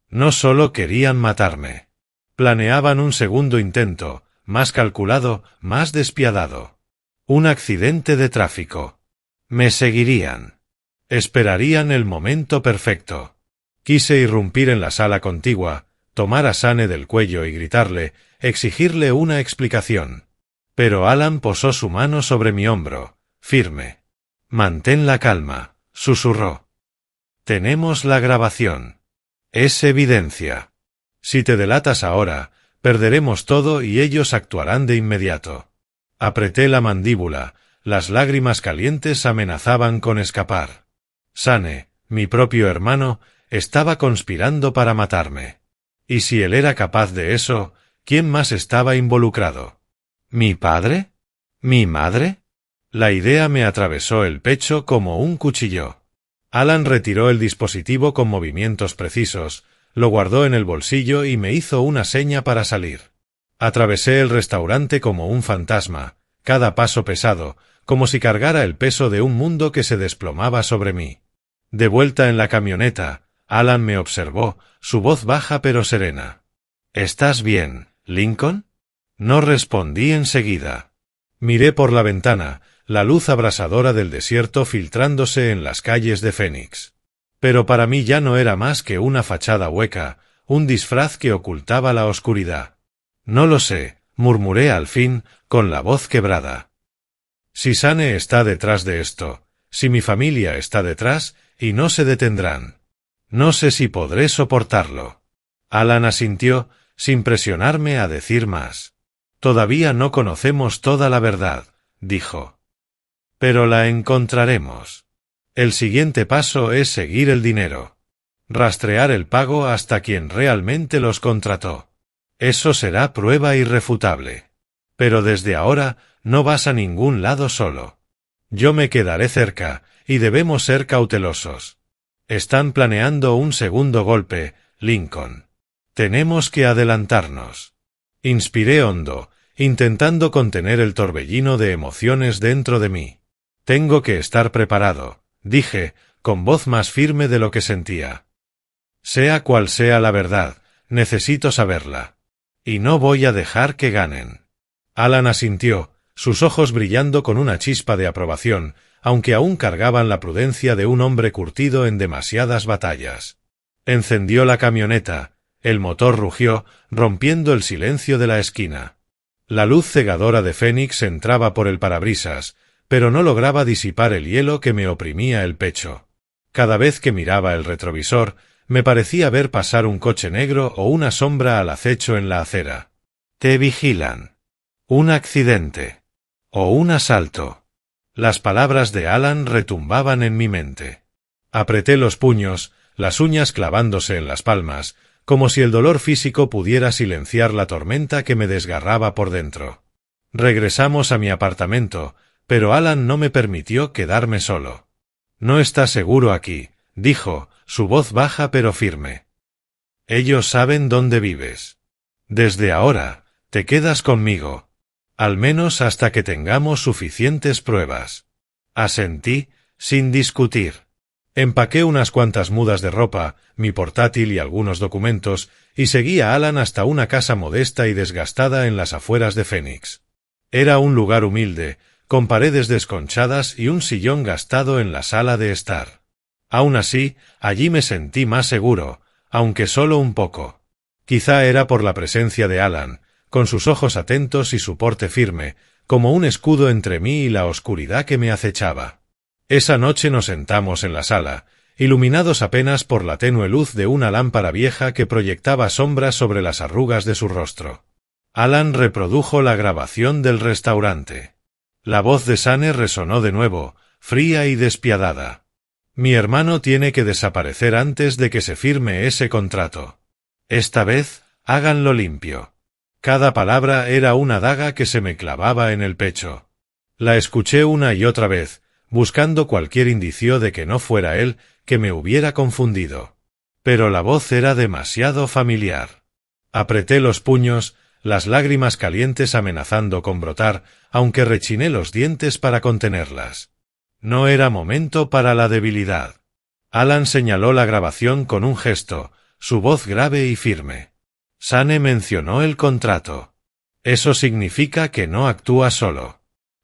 No solo querían matarme. Planeaban un segundo intento, más calculado, más despiadado. Un accidente de tráfico. Me seguirían. Esperarían el momento perfecto. Quise irrumpir en la sala contigua, tomar a Sane del cuello y gritarle, exigirle una explicación. Pero Alan posó su mano sobre mi hombro, firme. Mantén la calma, susurró. Tenemos la grabación. Es evidencia. Si te delatas ahora, perderemos todo y ellos actuarán de inmediato. Apreté la mandíbula, las lágrimas calientes amenazaban con escapar. Sane, mi propio hermano, estaba conspirando para matarme. Y si él era capaz de eso, ¿quién más estaba involucrado? ¿Mi padre? ¿Mi madre? La idea me atravesó el pecho como un cuchillo. Alan retiró el dispositivo con movimientos precisos, lo guardó en el bolsillo y me hizo una seña para salir. Atravesé el restaurante como un fantasma, cada paso pesado, como si cargara el peso de un mundo que se desplomaba sobre mí. De vuelta en la camioneta, Alan me observó, su voz baja pero serena. ¿Estás bien, Lincoln? No respondí enseguida. Miré por la ventana, la luz abrasadora del desierto filtrándose en las calles de Phoenix. Pero para mí ya no era más que una fachada hueca, un disfraz que ocultaba la oscuridad. No lo sé, murmuré al fin, con la voz quebrada. Si Sane está detrás de esto, si mi familia está detrás, y no se detendrán. No sé si podré soportarlo. Alan asintió, sin presionarme a decir más. Todavía no conocemos toda la verdad, dijo. Pero la encontraremos. El siguiente paso es seguir el dinero. Rastrear el pago hasta quien realmente los contrató. Eso será prueba irrefutable. Pero desde ahora no vas a ningún lado solo. Yo me quedaré cerca, y debemos ser cautelosos. Están planeando un segundo golpe, Lincoln. Tenemos que adelantarnos. Inspiré hondo, intentando contener el torbellino de emociones dentro de mí. Tengo que estar preparado, dije, con voz más firme de lo que sentía. Sea cual sea la verdad, necesito saberla. Y no voy a dejar que ganen. Alan asintió, sus ojos brillando con una chispa de aprobación, aunque aún cargaban la prudencia de un hombre curtido en demasiadas batallas. Encendió la camioneta, el motor rugió, rompiendo el silencio de la esquina. La luz cegadora de Fénix entraba por el parabrisas, pero no lograba disipar el hielo que me oprimía el pecho. Cada vez que miraba el retrovisor, me parecía ver pasar un coche negro o una sombra al acecho en la acera. Te vigilan. Un accidente. O un asalto. Las palabras de Alan retumbaban en mi mente. Apreté los puños, las uñas clavándose en las palmas, como si el dolor físico pudiera silenciar la tormenta que me desgarraba por dentro. Regresamos a mi apartamento, pero Alan no me permitió quedarme solo. No está seguro aquí, dijo, su voz baja pero firme. Ellos saben dónde vives. Desde ahora, te quedas conmigo. Al menos hasta que tengamos suficientes pruebas. Asentí, sin discutir. Empaqué unas cuantas mudas de ropa, mi portátil y algunos documentos, y seguí a Alan hasta una casa modesta y desgastada en las afueras de Phoenix. Era un lugar humilde, con paredes desconchadas y un sillón gastado en la sala de estar. Aún así, allí me sentí más seguro, aunque solo un poco. Quizá era por la presencia de Alan, con sus ojos atentos y su porte firme, como un escudo entre mí y la oscuridad que me acechaba. Esa noche nos sentamos en la sala, iluminados apenas por la tenue luz de una lámpara vieja que proyectaba sombras sobre las arrugas de su rostro. Alan reprodujo la grabación del restaurante. La voz de Sane resonó de nuevo, fría y despiadada. Mi hermano tiene que desaparecer antes de que se firme ese contrato. Esta vez, háganlo limpio. Cada palabra era una daga que se me clavaba en el pecho. La escuché una y otra vez, buscando cualquier indicio de que no fuera él, que me hubiera confundido. Pero la voz era demasiado familiar. Apreté los puños, las lágrimas calientes amenazando con brotar, aunque rechiné los dientes para contenerlas. No era momento para la debilidad. Alan señaló la grabación con un gesto, su voz grave y firme. Sane mencionó el contrato. Eso significa que no actúa solo.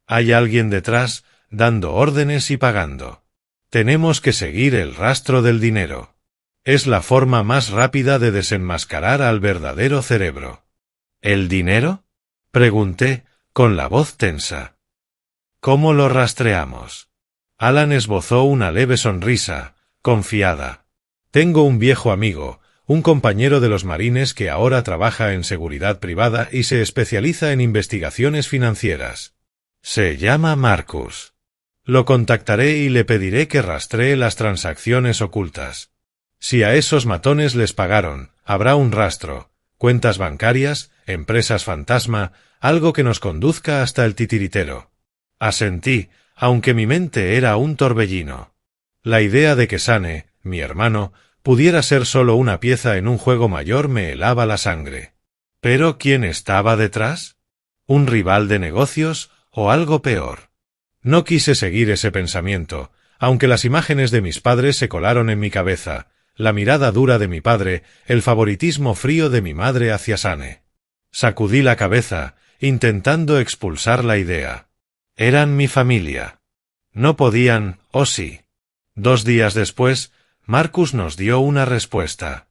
Hay alguien detrás, dando órdenes y pagando. Tenemos que seguir el rastro del dinero. Es la forma más rápida de desenmascarar al verdadero cerebro. ¿El dinero? Pregunté, con la voz tensa. ¿Cómo lo rastreamos? Alan esbozó una leve sonrisa, confiada. Tengo un viejo amigo, un compañero de los marines que ahora trabaja en seguridad privada y se especializa en investigaciones financieras. Se llama Marcus. Lo contactaré y le pediré que rastree las transacciones ocultas. Si a esos matones les pagaron, habrá un rastro, cuentas bancarias, empresas fantasma, algo que nos conduzca hasta el titiritero. Asentí, aunque mi mente era un torbellino. La idea de que Sane, mi hermano, pudiera ser solo una pieza en un juego mayor me helaba la sangre. ¿Pero quién estaba detrás? ¿Un rival de negocios o algo peor? No quise seguir ese pensamiento, aunque las imágenes de mis padres se colaron en mi cabeza, la mirada dura de mi padre, el favoritismo frío de mi madre hacia Sane. Sacudí la cabeza, intentando expulsar la idea. Eran mi familia. No podían, ¿o sí? 2 días después, Marcus nos dio una respuesta.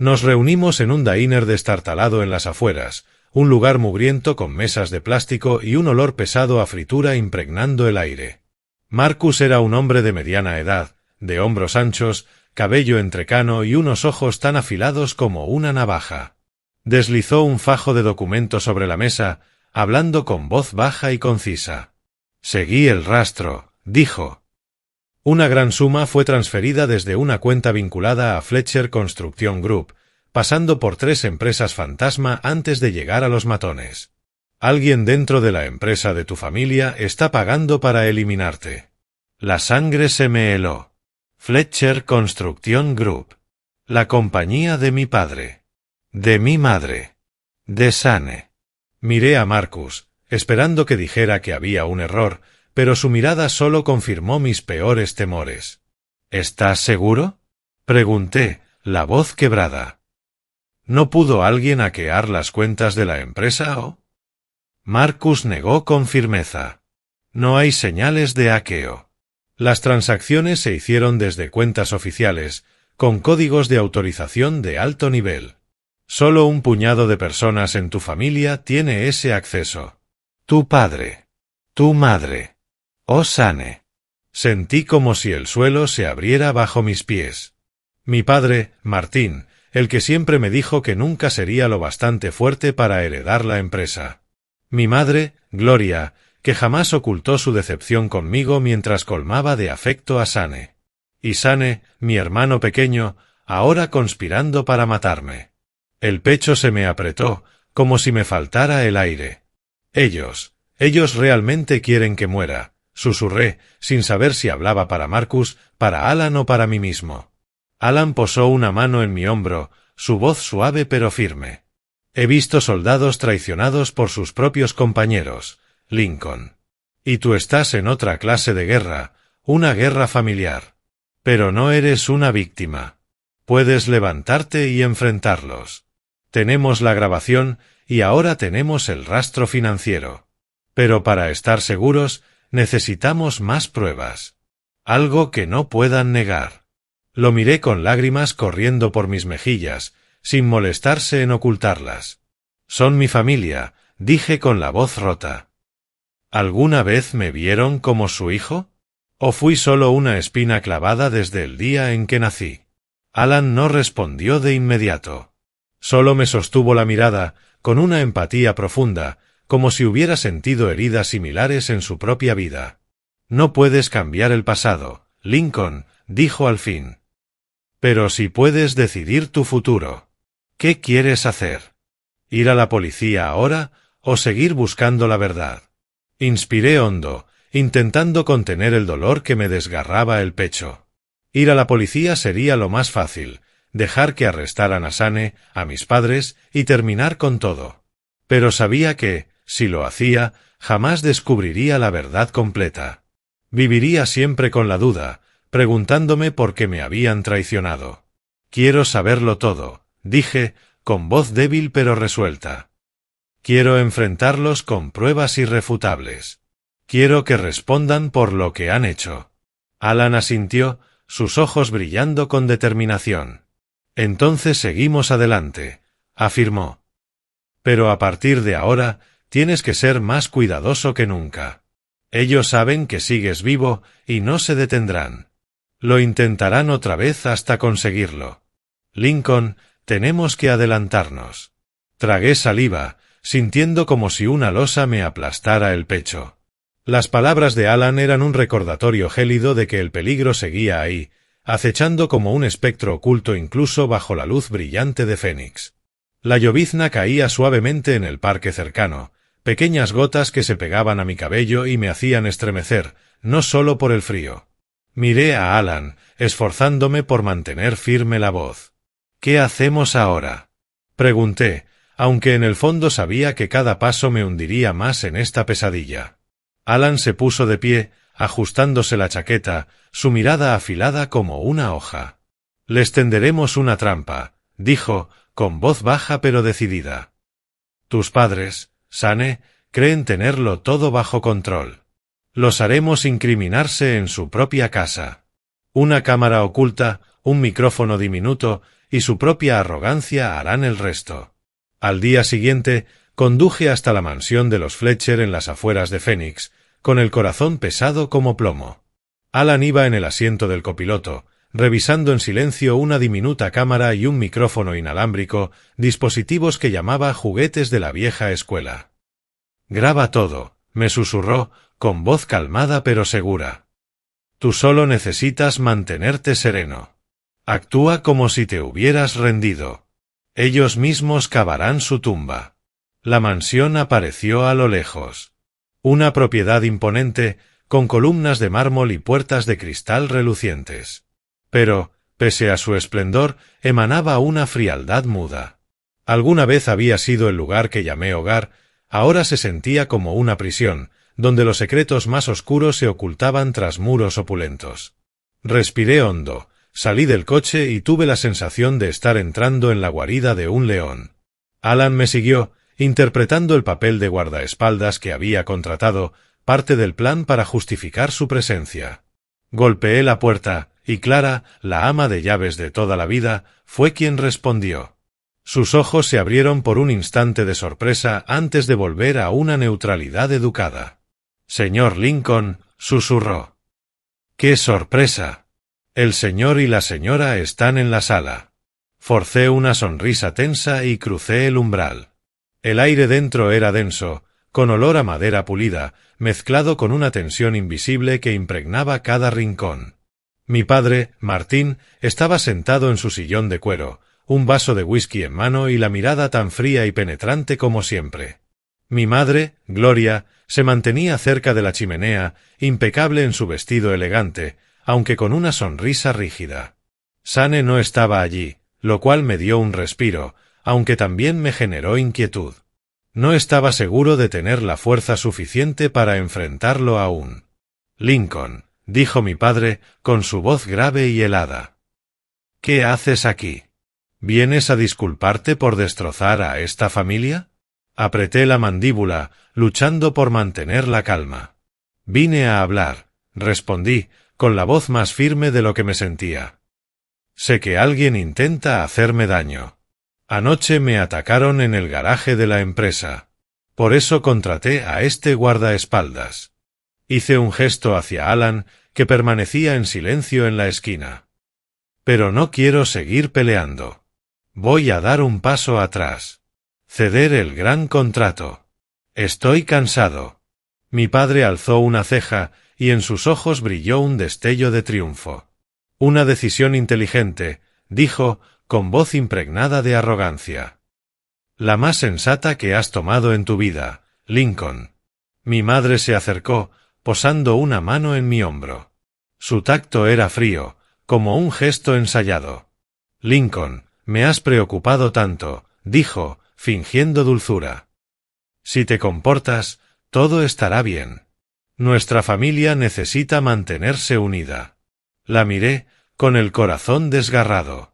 Nos reunimos en un diner destartalado en las afueras, un lugar mugriento con mesas de plástico y un olor pesado a fritura impregnando el aire. Marcus era un hombre de mediana edad, de hombros anchos, cabello entrecano y unos ojos tan afilados como una navaja. Deslizó un fajo de documentos sobre la mesa, hablando con voz baja y concisa. «Seguí el rastro», dijo. Una gran suma fue transferida desde una cuenta vinculada a Fletcher Construction Group, pasando por 3 empresas fantasma antes de llegar a los matones. Alguien dentro de la empresa de tu familia está pagando para eliminarte. La sangre se me heló. Fletcher Construction Group. La compañía de mi padre. De mi madre. De Sane. Miré a Marcus, esperando que dijera que había un error, pero su mirada solo confirmó mis peores temores. ¿Estás seguro?, pregunté, la voz quebrada. ¿No pudo alguien hackear las cuentas de la empresa o...? Marcus negó con firmeza. No hay señales de hackeo. Las transacciones se hicieron desde cuentas oficiales, con códigos de autorización de alto nivel. Solo un puñado de personas en tu familia tiene ese acceso. Tu padre. Tu madre. Oh Sane. Sentí como si el suelo se abriera bajo mis pies. Mi padre, Martín, el que siempre me dijo que nunca sería lo bastante fuerte para heredar la empresa. Mi madre, Gloria, que jamás ocultó su decepción conmigo mientras colmaba de afecto a Sane. Y Sane, mi hermano pequeño, ahora conspirando para matarme. El pecho se me apretó, como si me faltara el aire. Ellos realmente quieren que muera, susurré, sin saber si hablaba para Marcus, para Alan o para mí mismo. Alan posó una mano en mi hombro, su voz suave pero firme. He visto soldados traicionados por sus propios compañeros, Lincoln. Y tú estás en otra clase de guerra, una guerra familiar. Pero no eres una víctima. Puedes levantarte y enfrentarlos. Tenemos la grabación y ahora tenemos el rastro financiero. Pero para estar seguros, necesitamos más pruebas. Algo que no puedan negar. Lo miré con lágrimas corriendo por mis mejillas, sin molestarse en ocultarlas. Son mi familia, dije con la voz rota. ¿Alguna vez me vieron como su hijo? ¿O fui solo una espina clavada desde el día en que nací? Alan no respondió de inmediato. Solo me sostuvo la mirada, con una empatía profunda, como si hubiera sentido heridas similares en su propia vida. No puedes cambiar el pasado, Lincoln, dijo al fin. Pero sí puedes decidir tu futuro. ¿Qué quieres hacer? ¿Ir a la policía ahora o seguir buscando la verdad? Inspiré hondo, intentando contener el dolor que me desgarraba el pecho. Ir a la policía sería lo más fácil, dejar que arrestaran a Sane, a mis padres, y terminar con todo. Pero sabía que, si lo hacía, jamás descubriría la verdad completa. Viviría siempre con la duda, preguntándome por qué me habían traicionado. Quiero saberlo todo, dije, con voz débil pero resuelta. Quiero enfrentarlos con pruebas irrefutables. Quiero que respondan por lo que han hecho. Alan asintió, sus ojos brillando con determinación. Entonces seguimos adelante, afirmó. Pero a partir de ahora, tienes que ser más cuidadoso que nunca. Ellos saben que sigues vivo y no se detendrán. Lo intentarán otra vez hasta conseguirlo. Lincoln, tenemos que adelantarnos. Tragué saliva, sintiendo como si una losa me aplastara el pecho. Las palabras de Alan eran un recordatorio gélido de que el peligro seguía ahí, acechando como un espectro oculto incluso bajo la luz brillante de Fénix. La llovizna caía suavemente en el parque cercano, pequeñas gotas que se pegaban a mi cabello y me hacían estremecer, no solo por el frío. Miré a Alan, esforzándome por mantener firme la voz. ¿Qué hacemos ahora?, pregunté, aunque en el fondo sabía que cada paso me hundiría más en esta pesadilla. Alan se puso de pie, ajustándose la chaqueta, su mirada afilada como una hoja. Les tenderemos una trampa, dijo, con voz baja pero decidida. Tus padres, Sane, creen tenerlo todo bajo control. Los haremos incriminarse en su propia casa. Una cámara oculta, un micrófono diminuto y su propia arrogancia harán el resto. Al día siguiente, conduje hasta la mansión de los Fletcher en las afueras de Phoenix, con el corazón pesado como plomo. Alan iba en el asiento del copiloto, revisando en silencio una diminuta cámara y un micrófono inalámbrico, dispositivos que llamaba juguetes de la vieja escuela. «Graba todo», me susurró, con voz calmada pero segura. «Tú solo necesitas mantenerte sereno. Actúa como si te hubieras rendido. Ellos mismos cavarán su tumba». La mansión apareció a lo lejos. Una propiedad imponente, con columnas de mármol y puertas de cristal relucientes. Pero, pese a su esplendor, emanaba una frialdad muda. Alguna vez había sido el lugar que llamé hogar, ahora se sentía como una prisión, donde los secretos más oscuros se ocultaban tras muros opulentos. Respiré hondo, salí del coche y tuve la sensación de estar entrando en la guarida de un león. Alan me siguió, interpretando el papel de guardaespaldas que había contratado, parte del plan para justificar su presencia. Golpeé la puerta, y Clara, la ama de llaves de toda la vida, fue quien respondió. Sus ojos se abrieron por un instante de sorpresa antes de volver a una neutralidad educada. «Señor Lincoln», susurró. «¡Qué sorpresa! El señor y la señora están en la sala». Forcé una sonrisa tensa y crucé el umbral. El aire dentro era denso, con olor a madera pulida, mezclado con una tensión invisible que impregnaba cada rincón. Mi padre, Martín, estaba sentado en su sillón de cuero, un vaso de whisky en mano y la mirada tan fría y penetrante como siempre. Mi madre, Gloria, se mantenía cerca de la chimenea, impecable en su vestido elegante, aunque con una sonrisa rígida. Sane no estaba allí, lo cual me dio un respiro, aunque también me generó inquietud. No estaba seguro de tener la fuerza suficiente para enfrentarlo aún. «Lincoln», dijo mi padre, con su voz grave y helada. «¿Qué haces aquí? ¿Vienes a disculparte por destrozar a esta familia?» Apreté la mandíbula, luchando por mantener la calma. «Vine a hablar», respondí, con la voz más firme de lo que me sentía. «Sé que alguien intenta hacerme daño. Anoche me atacaron en el garaje de la empresa. Por eso contraté a este guardaespaldas». Hice un gesto hacia Alan, que permanecía en silencio en la esquina. «Pero no quiero seguir peleando. Voy a dar un paso atrás. Ceder el gran contrato. Estoy cansado». Mi padre alzó una ceja, y en sus ojos brilló un destello de triunfo. «Una decisión inteligente», dijo, con voz impregnada de arrogancia. «La más sensata que has tomado en tu vida, Lincoln». Mi madre se acercó, posando una mano en mi hombro. Su tacto era frío, como un gesto ensayado. «Lincoln, me has preocupado tanto», dijo, fingiendo dulzura. «Si te comportas, todo estará bien. Nuestra familia necesita mantenerse unida». La miré, con el corazón desgarrado.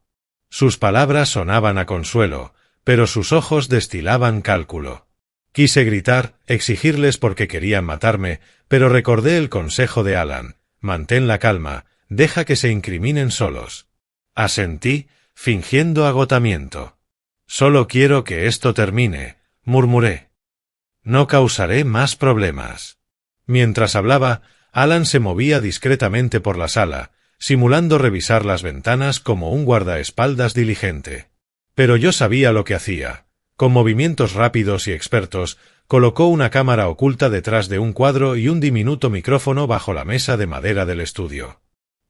Sus palabras sonaban a consuelo, pero sus ojos destilaban cálculo. Quise gritar, exigirles porque querían matarme, pero recordé el consejo de Alan: «Mantén la calma, deja que se incriminen solos». Asentí, fingiendo agotamiento. «Solo quiero que esto termine», murmuré. «No causaré más problemas». Mientras hablaba, Alan se movía discretamente por la sala, simulando revisar las ventanas como un guardaespaldas diligente. Pero yo sabía lo que hacía. Con movimientos rápidos y expertos, colocó una cámara oculta detrás de un cuadro y un diminuto micrófono bajo la mesa de madera del estudio.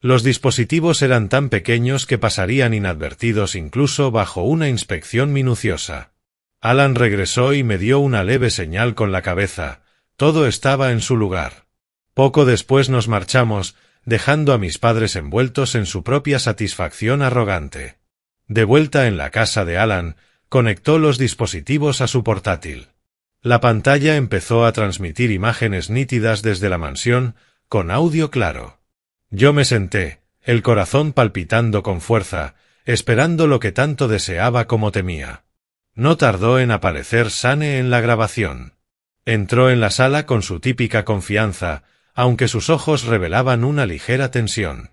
Los dispositivos eran tan pequeños que pasarían inadvertidos incluso bajo una inspección minuciosa. Alan regresó y me dio una leve señal con la cabeza. Todo estaba en su lugar. Poco después nos marchamos, dejando a mis padres envueltos en su propia satisfacción arrogante. De vuelta en la casa de Alan, conectó los dispositivos a su portátil. La pantalla empezó a transmitir imágenes nítidas desde la mansión, con audio claro. Yo me senté, el corazón palpitando con fuerza, esperando lo que tanto deseaba como temía. No tardó en aparecer Sane en la grabación. Entró en la sala con su típica confianza, aunque sus ojos revelaban una ligera tensión.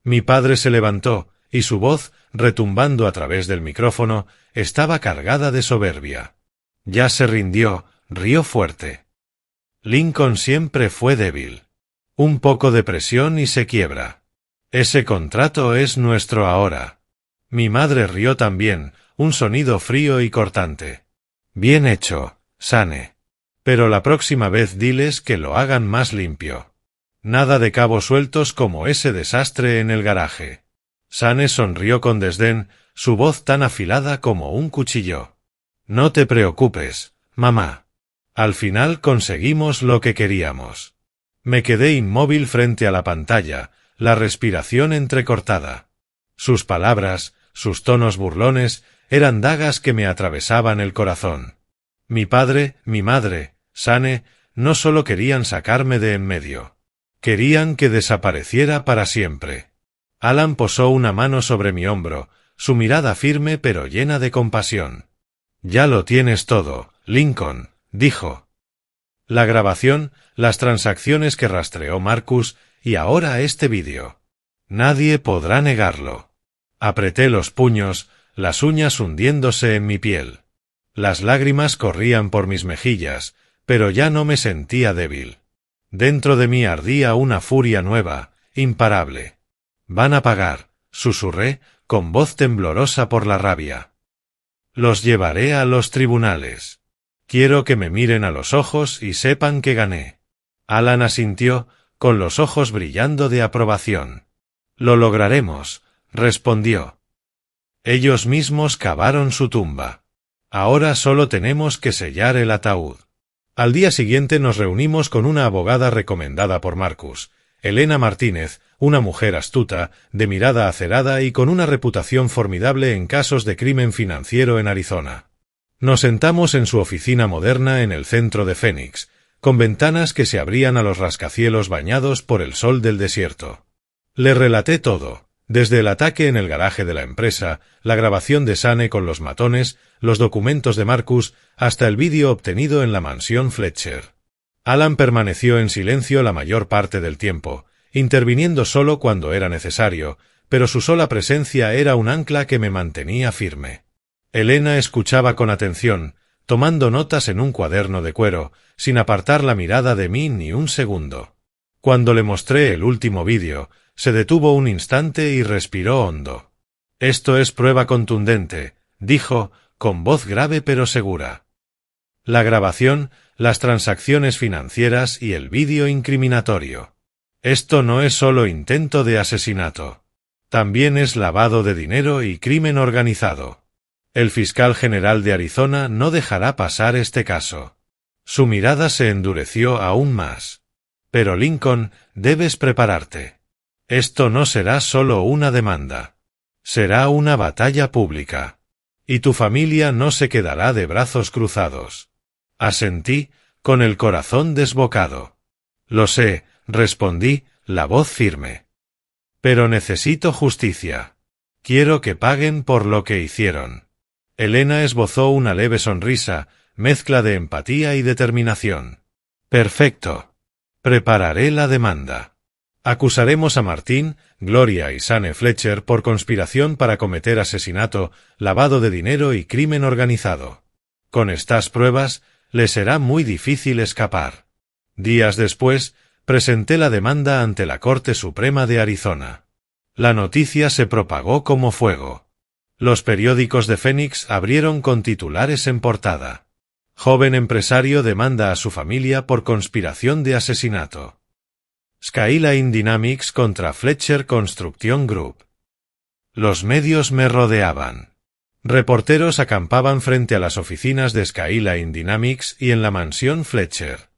Mi padre se levantó, y su voz, retumbando a través del micrófono, estaba cargada de soberbia. Ya se rindió, rió fuerte. Lincoln siempre fue débil. Un poco de presión y se quiebra. Ese contrato es nuestro ahora. Mi madre rió también, un sonido frío y cortante. Bien hecho, Sane. Pero la próxima vez diles que lo hagan más limpio. Nada de cabos sueltos como ese desastre en el garaje. Sane sonrió con desdén, su voz tan afilada como un cuchillo. No te preocupes, mamá. Al final conseguimos lo que queríamos. Me quedé inmóvil frente a la pantalla, la respiración entrecortada. Sus palabras, sus tonos burlones, eran dagas que me atravesaban el corazón. Mi padre, mi madre, Sane, no solo querían sacarme de en medio. Querían que desapareciera para siempre. Alan posó una mano sobre mi hombro, su mirada firme pero llena de compasión. Ya lo tienes todo, Lincoln, dijo. La grabación, las transacciones que rastreó Marcus y ahora este vídeo. Nadie podrá negarlo. Apreté los puños, las uñas hundiéndose en mi piel. Las lágrimas corrían por mis mejillas, pero ya no me sentía débil. Dentro de mí ardía una furia nueva, imparable. Van a pagar, susurré, con voz temblorosa por la rabia. Los llevaré a los tribunales. Quiero que me miren a los ojos y sepan que gané. Alan asintió, con los ojos brillando de aprobación. Lo lograremos, respondió. Ellos mismos cavaron su tumba. Ahora solo tenemos que sellar el ataúd. Al día siguiente nos reunimos con una abogada recomendada por Marcus, Elena Martínez, una mujer astuta, de mirada acerada y con una reputación formidable en casos de crimen financiero en Arizona. Nos sentamos en su oficina moderna en el centro de Phoenix, con ventanas que se abrían a los rascacielos bañados por el sol del desierto. Le relaté todo, desde el ataque en el garaje de la empresa, la grabación de Sane con los matones, los documentos de Marcus, hasta el vídeo obtenido en la mansión Fletcher. Alan permaneció en silencio la mayor parte del tiempo, interviniendo solo cuando era necesario, pero su sola presencia era un ancla que me mantenía firme. Elena escuchaba con atención, tomando notas en un cuaderno de cuero, sin apartar la mirada de mí ni un segundo. Cuando le mostré el último vídeo, se detuvo un instante y respiró hondo. Esto es prueba contundente, dijo, con voz grave pero segura. La grabación, las transacciones financieras y el vídeo incriminatorio. Esto no es solo intento de asesinato. También es lavado de dinero y crimen organizado. El fiscal general de Arizona no dejará pasar este caso. Su mirada se endureció aún más. Pero Lincoln, debes prepararte. Esto no será solo una demanda. Será una batalla pública. Y tu familia no se quedará de brazos cruzados. Asentí, con el corazón desbocado. Lo sé, respondí, la voz firme. Pero necesito justicia. Quiero que paguen por lo que hicieron. Elena esbozó una leve sonrisa, mezcla de empatía y determinación. Perfecto. Prepararé la demanda. Acusaremos a Martín, Gloria y Sane Fletcher por conspiración para cometer asesinato, lavado de dinero y crimen organizado. Con estas pruebas, le será muy difícil escapar. Días después, presenté la demanda ante la Corte Suprema de Arizona. La noticia se propagó como fuego. Los periódicos de Phoenix abrieron con titulares en portada. Joven empresario demanda a su familia por conspiración de asesinato. Skyline Dynamics contra Fletcher Construction Group. Los medios me rodeaban. Reporteros acampaban frente a las oficinas de Skyline Dynamics y en la mansión Fletcher.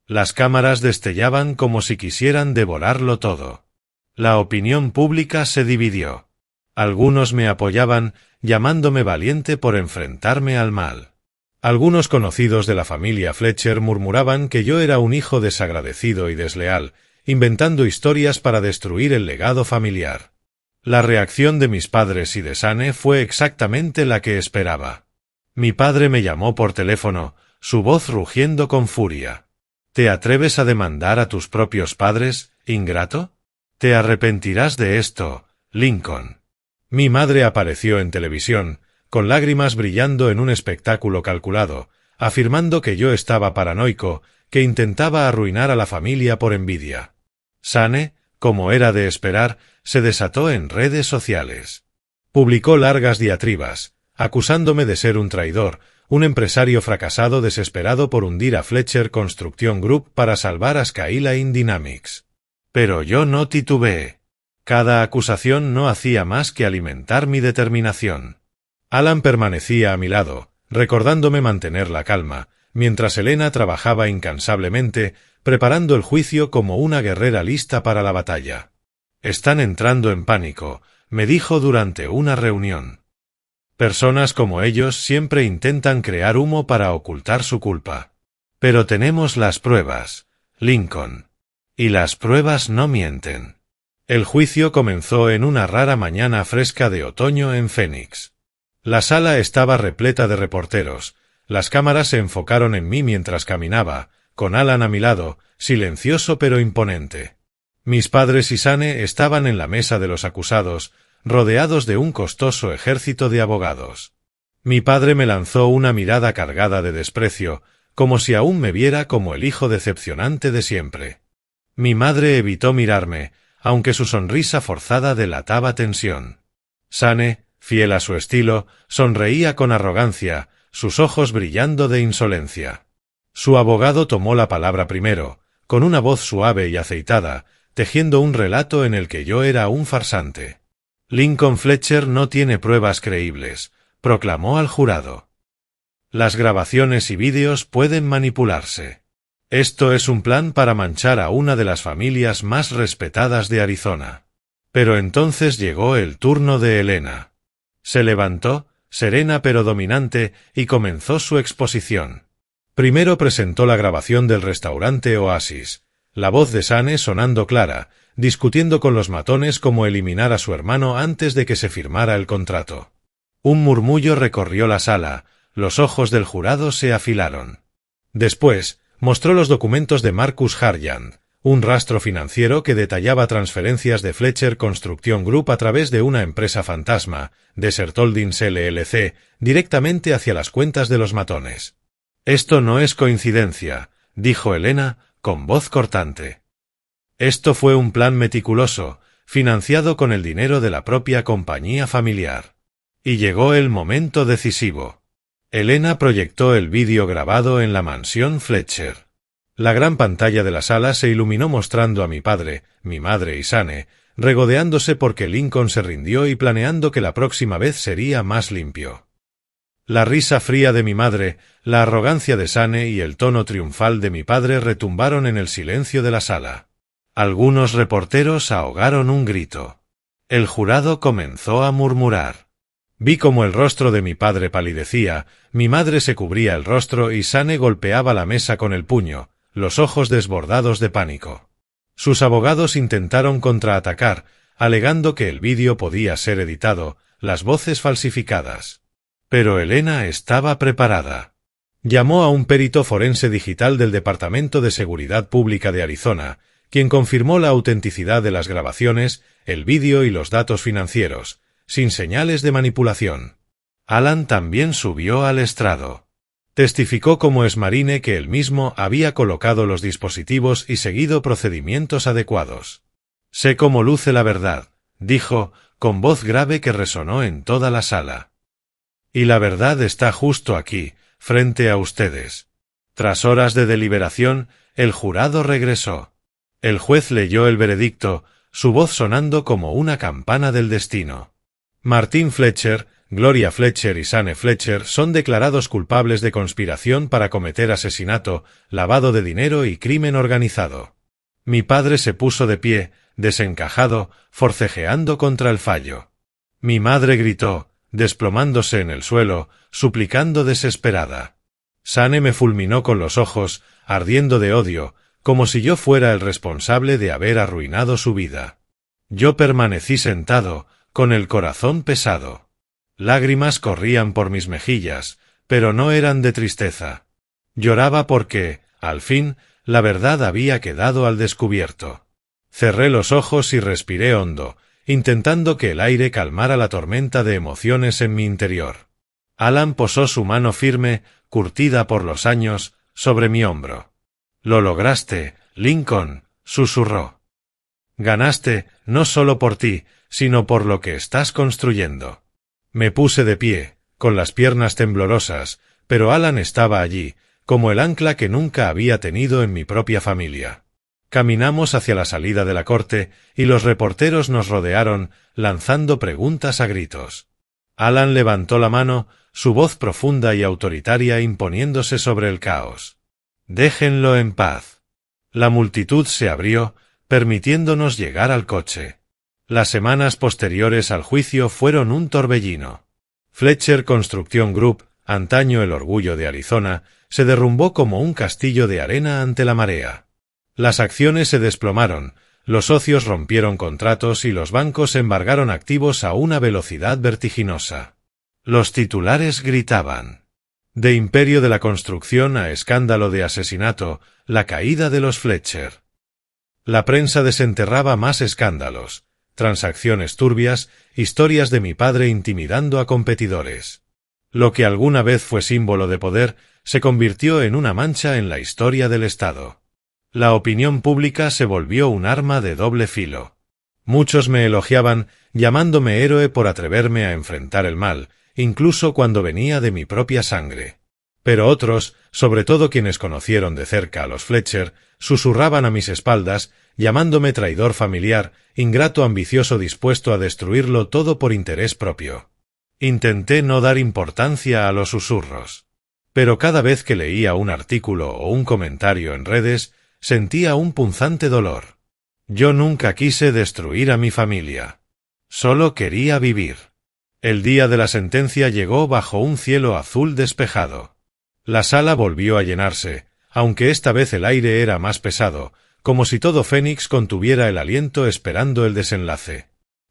Las cámaras destellaban como si quisieran devorarlo todo. La opinión pública se dividió. Algunos me apoyaban, llamándome valiente por enfrentarme al mal. Algunos conocidos de la familia Fletcher murmuraban que yo era un hijo desagradecido y desleal, inventando historias para destruir el legado familiar. La reacción de mis padres y de Sane fue exactamente la que esperaba. Mi padre me llamó por teléfono, su voz rugiendo con furia. ¿Te atreves a demandar a tus propios padres, ingrato? Te arrepentirás de esto, Lincoln. Mi madre apareció en televisión, con lágrimas brillando en un espectáculo calculado, afirmando que yo estaba paranoico, que intentaba arruinar a la familia por envidia. Sane, como era de esperar, se desató en redes sociales. Publicó largas diatribas, acusándome de ser un traidor, un empresario fracasado desesperado por hundir a Fletcher Construction Group para salvar a Skyline Dynamics. Pero yo no titubeé. Cada acusación no hacía más que alimentar mi determinación. Alan permanecía a mi lado, recordándome mantener la calma, mientras Elena trabajaba incansablemente, preparando el juicio como una guerrera lista para la batalla. «Están entrando en pánico», me dijo durante una reunión. Personas como ellos siempre intentan crear humo para ocultar su culpa. Pero tenemos las pruebas, Lincoln. Y las pruebas no mienten. El juicio comenzó en una rara mañana fresca de otoño en Phoenix. La sala estaba repleta de reporteros. Las cámaras se enfocaron en mí mientras caminaba, con Alan a mi lado, silencioso pero imponente. Mis padres y Sane estaban en la mesa de los acusados, rodeados de un costoso ejército de abogados. Mi padre me lanzó una mirada cargada de desprecio, como si aún me viera como el hijo decepcionante de siempre. Mi madre evitó mirarme, aunque su sonrisa forzada delataba tensión. Sane, fiel a su estilo, sonreía con arrogancia, sus ojos brillando de insolencia. Su abogado tomó la palabra primero, con una voz suave y aceitada, tejiendo un relato en el que yo era un farsante. Lincoln Fletcher no tiene pruebas creíbles, proclamó al jurado. Las grabaciones y vídeos pueden manipularse. Esto es un plan para manchar a una de las familias más respetadas de Arizona. Pero entonces llegó el turno de Elena. Se levantó, serena pero dominante, y comenzó su exposición. Primero presentó la grabación del restaurante Oasis, la voz de Sane sonando clara, discutiendo con los matones cómo eliminar a su hermano antes de que se firmara el contrato. Un murmullo recorrió la sala, los ojos del jurado se afilaron. Después, mostró los documentos de Marcus Harjan, un rastro financiero que detallaba transferencias de Fletcher Construction Group a través de una empresa fantasma, Desert Holdings LLC, directamente hacia las cuentas de los matones. «Esto no es coincidencia», dijo Elena, con voz cortante. Esto fue un plan meticuloso, financiado con el dinero de la propia compañía familiar. Y llegó el momento decisivo. Elena proyectó el vídeo grabado en la mansión Fletcher. La gran pantalla de la sala se iluminó mostrando a mi padre, mi madre y Sane, regodeándose porque Lincoln se rindió y planeando que la próxima vez sería más limpio. La risa fría de mi madre, la arrogancia de Sane y el tono triunfal de mi padre retumbaron en el silencio de la sala. Algunos reporteros ahogaron un grito. El jurado comenzó a murmurar. Vi cómo el rostro de mi padre palidecía, mi madre se cubría el rostro y Sane golpeaba la mesa con el puño, los ojos desbordados de pánico. Sus abogados intentaron contraatacar, alegando que el vídeo podía ser editado, las voces falsificadas. Pero Elena estaba preparada. Llamó a un perito forense digital del Departamento de Seguridad Pública de Arizona, quien confirmó la autenticidad de las grabaciones, el vídeo y los datos financieros, sin señales de manipulación. Alan también subió al estrado. Testificó como exmarine que él mismo había colocado los dispositivos y seguido procedimientos adecuados. «Sé cómo luce la verdad», dijo, con voz grave que resonó en toda la sala. «Y la verdad está justo aquí, frente a ustedes». Tras horas de deliberación, el jurado regresó. El juez leyó el veredicto, su voz sonando como una campana del destino. Martin Fletcher, Gloria Fletcher y Sane Fletcher son declarados culpables de conspiración para cometer asesinato, lavado de dinero y crimen organizado. Mi padre se puso de pie, desencajado, forcejeando contra el fallo. Mi madre gritó, desplomándose en el suelo, suplicando desesperada. Sane me fulminó con los ojos, ardiendo de odio, como si yo fuera el responsable de haber arruinado su vida. Yo permanecí sentado, con el corazón pesado. Lágrimas corrían por mis mejillas, pero no eran de tristeza. Lloraba porque, al fin, la verdad había quedado al descubierto. Cerré los ojos y respiré hondo, intentando que el aire calmara la tormenta de emociones en mi interior. Alan posó su mano firme, curtida por los años, sobre mi hombro. «Lo lograste, Lincoln», susurró. «Ganaste, no solo por ti, sino por lo que estás construyendo». Me puse de pie, con las piernas temblorosas, pero Alan estaba allí, como el ancla que nunca había tenido en mi propia familia. Caminamos hacia la salida de la corte, y los reporteros nos rodearon, lanzando preguntas a gritos. Alan levantó la mano, su voz profunda y autoritaria imponiéndose sobre el caos. «Déjenlo en paz». La multitud se abrió, permitiéndonos llegar al coche. Las semanas posteriores al juicio fueron un torbellino. Fletcher Construction Group, antaño el orgullo de Arizona, se derrumbó como un castillo de arena ante la marea. Las acciones se desplomaron, los socios rompieron contratos y los bancos embargaron activos a una velocidad vertiginosa. Los titulares gritaban: de imperio de la construcción a escándalo de asesinato, la caída de los Fletcher. La prensa desenterraba más escándalos, transacciones turbias, historias de mi padre intimidando a competidores. Lo que alguna vez fue símbolo de poder se convirtió en una mancha en la historia del Estado. La opinión pública se volvió un arma de doble filo. Muchos me elogiaban, llamándome héroe por atreverme a enfrentar el mal, incluso cuando venía de mi propia sangre. Pero otros, sobre todo quienes conocieron de cerca a los Fletcher, susurraban a mis espaldas, llamándome traidor familiar, ingrato ambicioso dispuesto a destruirlo todo por interés propio. Intenté no dar importancia a los susurros. Pero cada vez que leía un artículo o un comentario en redes, sentía un punzante dolor. Yo nunca quise destruir a mi familia. Solo quería vivir. El día de la sentencia llegó bajo un cielo azul despejado. La sala volvió a llenarse, aunque esta vez el aire era más pesado, como si todo Fénix contuviera el aliento esperando el desenlace.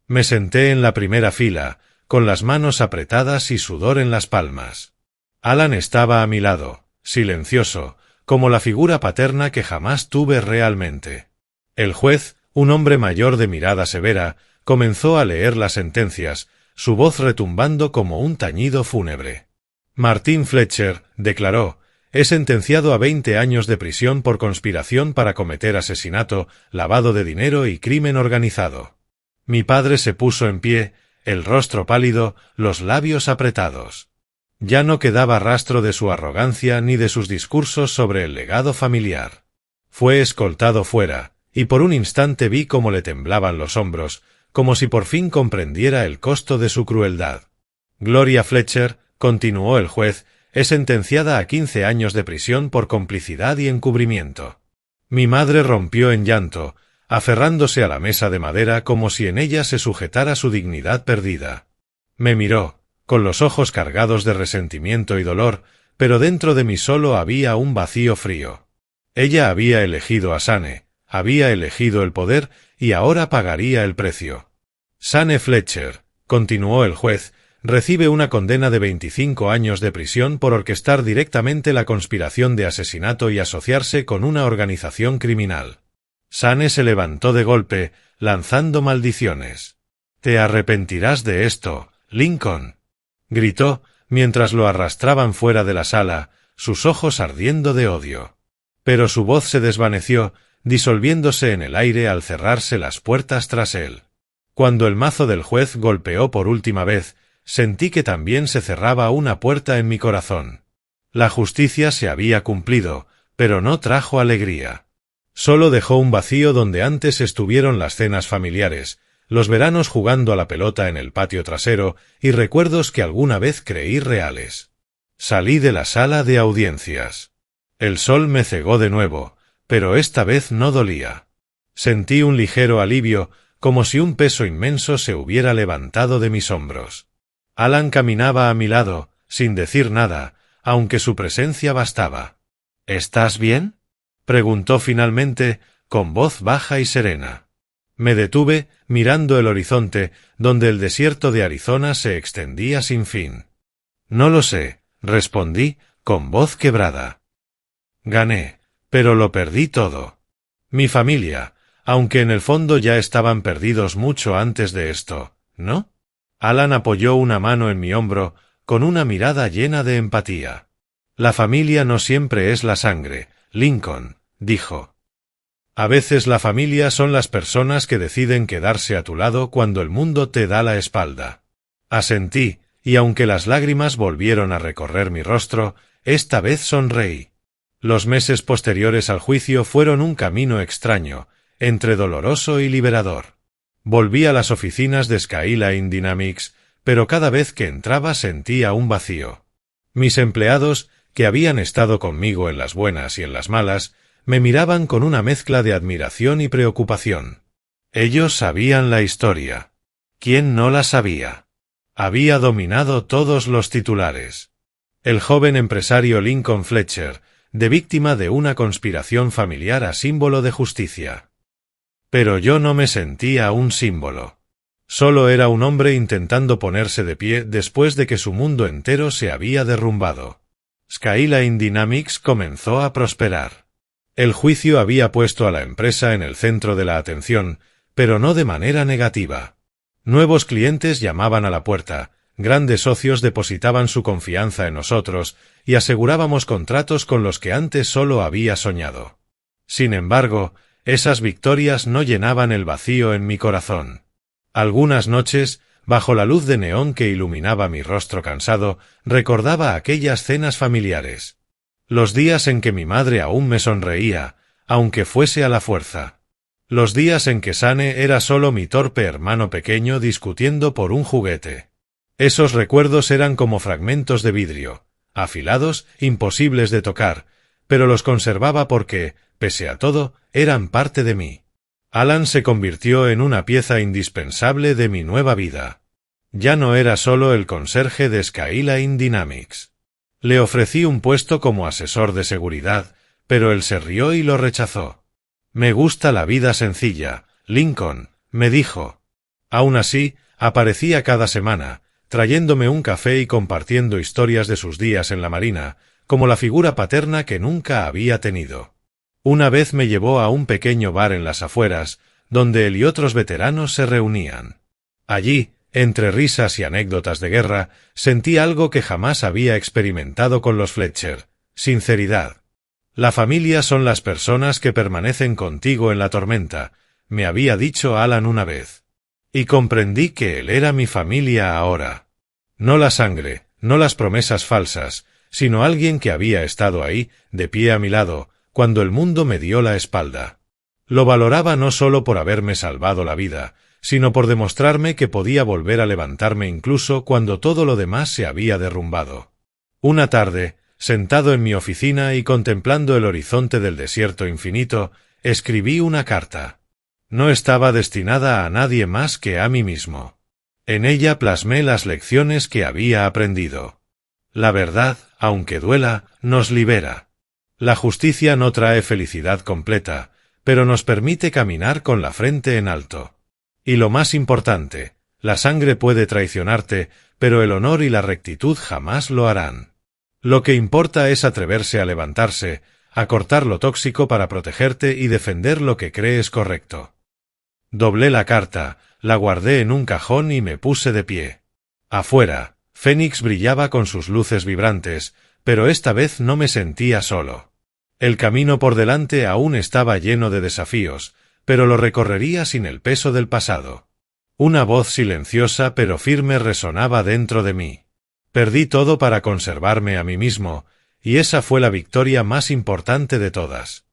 Me senté en la primera fila, con las manos apretadas y sudor en las palmas. Alan estaba a mi lado, silencioso, como la figura paterna que jamás tuve realmente. El juez, un hombre mayor de mirada severa, comenzó a leer las sentencias, su voz retumbando como un tañido fúnebre. Martin Fletcher, declaró, es sentenciado a 20 años de prisión por conspiración para cometer asesinato, lavado de dinero y crimen organizado. Mi padre se puso en pie, el rostro pálido, los labios apretados. Ya no quedaba rastro de su arrogancia ni de sus discursos sobre el legado familiar. Fue escoltado fuera, y por un instante vi cómo le temblaban los hombros, como si por fin comprendiera el costo de su crueldad. Gloria Fletcher, continuó el juez, es sentenciada a 15 años de prisión por complicidad y encubrimiento. Mi madre rompió en llanto, aferrándose a la mesa de madera como si en ella se sujetara su dignidad perdida. Me miró, con los ojos cargados de resentimiento y dolor, pero dentro de mí solo había un vacío frío. Ella había elegido a Sane, había elegido el poder y ahora pagaría el precio. Sane Fletcher, continuó el juez, recibe una condena de 25 años de prisión por orquestar directamente la conspiración de asesinato y asociarse con una organización criminal. Sane se levantó de golpe, lanzando maldiciones. «Te arrepentirás de esto, Lincoln», gritó, mientras lo arrastraban fuera de la sala, sus ojos ardiendo de odio. Pero su voz se desvaneció, disolviéndose en el aire al cerrarse las puertas tras él. Cuando el mazo del juez golpeó por última vez, sentí que también se cerraba una puerta en mi corazón. La justicia se había cumplido, pero no trajo alegría. Solo dejó un vacío donde antes estuvieron las cenas familiares, los veranos jugando a la pelota en el patio trasero y recuerdos que alguna vez creí reales. Salí de la sala de audiencias. El sol me cegó de nuevo, pero esta vez no dolía. Sentí un ligero alivio, como si un peso inmenso se hubiera levantado de mis hombros. Alan caminaba a mi lado, sin decir nada, aunque su presencia bastaba. «¿Estás bien?», preguntó finalmente, con voz baja y serena. Me detuve, mirando el horizonte, donde el desierto de Arizona se extendía sin fin. «No lo sé», respondí, con voz quebrada. «Gané, pero lo perdí todo. Mi familia, aunque en el fondo ya estaban perdidos mucho antes de esto, ¿no? Alan apoyó una mano en mi hombro, con una mirada llena de empatía. La familia no siempre es la sangre, Lincoln, dijo. A veces la familia son las personas que deciden quedarse a tu lado cuando el mundo te da la espalda. Asentí, y aunque las lágrimas volvieron a recorrer mi rostro, esta vez sonreí. Los meses posteriores al juicio fueron un camino extraño, entre doloroso y liberador. Volví a las oficinas de Skyline Dynamics, pero cada vez que entraba sentía un vacío. Mis empleados, que habían estado conmigo en las buenas y en las malas, me miraban con una mezcla de admiración y preocupación. Ellos sabían la historia. ¿Quién no la sabía? Había dominado todos los titulares. El joven empresario Lincoln Fletcher, de víctima de una conspiración familiar a símbolo de justicia. Pero yo no me sentía un símbolo. Solo era un hombre intentando ponerse de pie después de que su mundo entero se había derrumbado. Skyline Dynamics comenzó a prosperar. El juicio había puesto a la empresa en el centro de la atención, pero no de manera negativa. Nuevos clientes llamaban a la puerta, grandes socios depositaban su confianza en nosotros y asegurábamos contratos con los que antes solo había soñado. Sin embargo, esas victorias no llenaban el vacío en mi corazón. Algunas noches, bajo la luz de neón que iluminaba mi rostro cansado, recordaba aquellas cenas familiares. Los días en que mi madre aún me sonreía, aunque fuese a la fuerza. Los días en que Sane era solo mi torpe hermano pequeño discutiendo por un juguete. Esos recuerdos eran como fragmentos de vidrio, afilados, imposibles de tocar, pero los conservaba porque, pese a todo, eran parte de mí. Alan se convirtió en una pieza indispensable de mi nueva vida. Ya no era solo el conserje de Skyline Dynamics. Le ofrecí un puesto como asesor de seguridad, pero él se rió y lo rechazó. Me gusta la vida sencilla, Lincoln, me dijo. Aún así, aparecía cada semana, trayéndome un café y compartiendo historias de sus días en la marina, como la figura paterna que nunca había tenido. Una vez me llevó a un pequeño bar en las afueras, donde él y otros veteranos se reunían. Allí, entre risas y anécdotas de guerra, sentí algo que jamás había experimentado con los Fletcher: sinceridad. La familia son las personas que permanecen contigo en la tormenta, me había dicho Alan una vez. Y comprendí que él era mi familia ahora. No la sangre, no las promesas falsas, sino alguien que había estado ahí, de pie a mi lado, cuando el mundo me dio la espalda. Lo valoraba no solo por haberme salvado la vida, sino por demostrarme que podía volver a levantarme incluso cuando todo lo demás se había derrumbado. Una tarde, sentado en mi oficina y contemplando el horizonte del desierto infinito, escribí una carta. No estaba destinada a nadie más que a mí mismo. En ella plasmé las lecciones que había aprendido. La verdad, aunque duela, nos libera. La justicia no trae felicidad completa, pero nos permite caminar con la frente en alto. Y lo más importante, la sangre puede traicionarte, pero el honor y la rectitud jamás lo harán. Lo que importa es atreverse a levantarse, a cortar lo tóxico para protegerte y defender lo que crees correcto. Doblé la carta, la guardé en un cajón y me puse de pie. Afuera, Phoenix brillaba con sus luces vibrantes, pero esta vez no me sentía solo. El camino por delante aún estaba lleno de desafíos, pero lo recorrería sin el peso del pasado. Una voz silenciosa pero firme resonaba dentro de mí. Perdí todo para conservarme a mí mismo, y esa fue la victoria más importante de todas.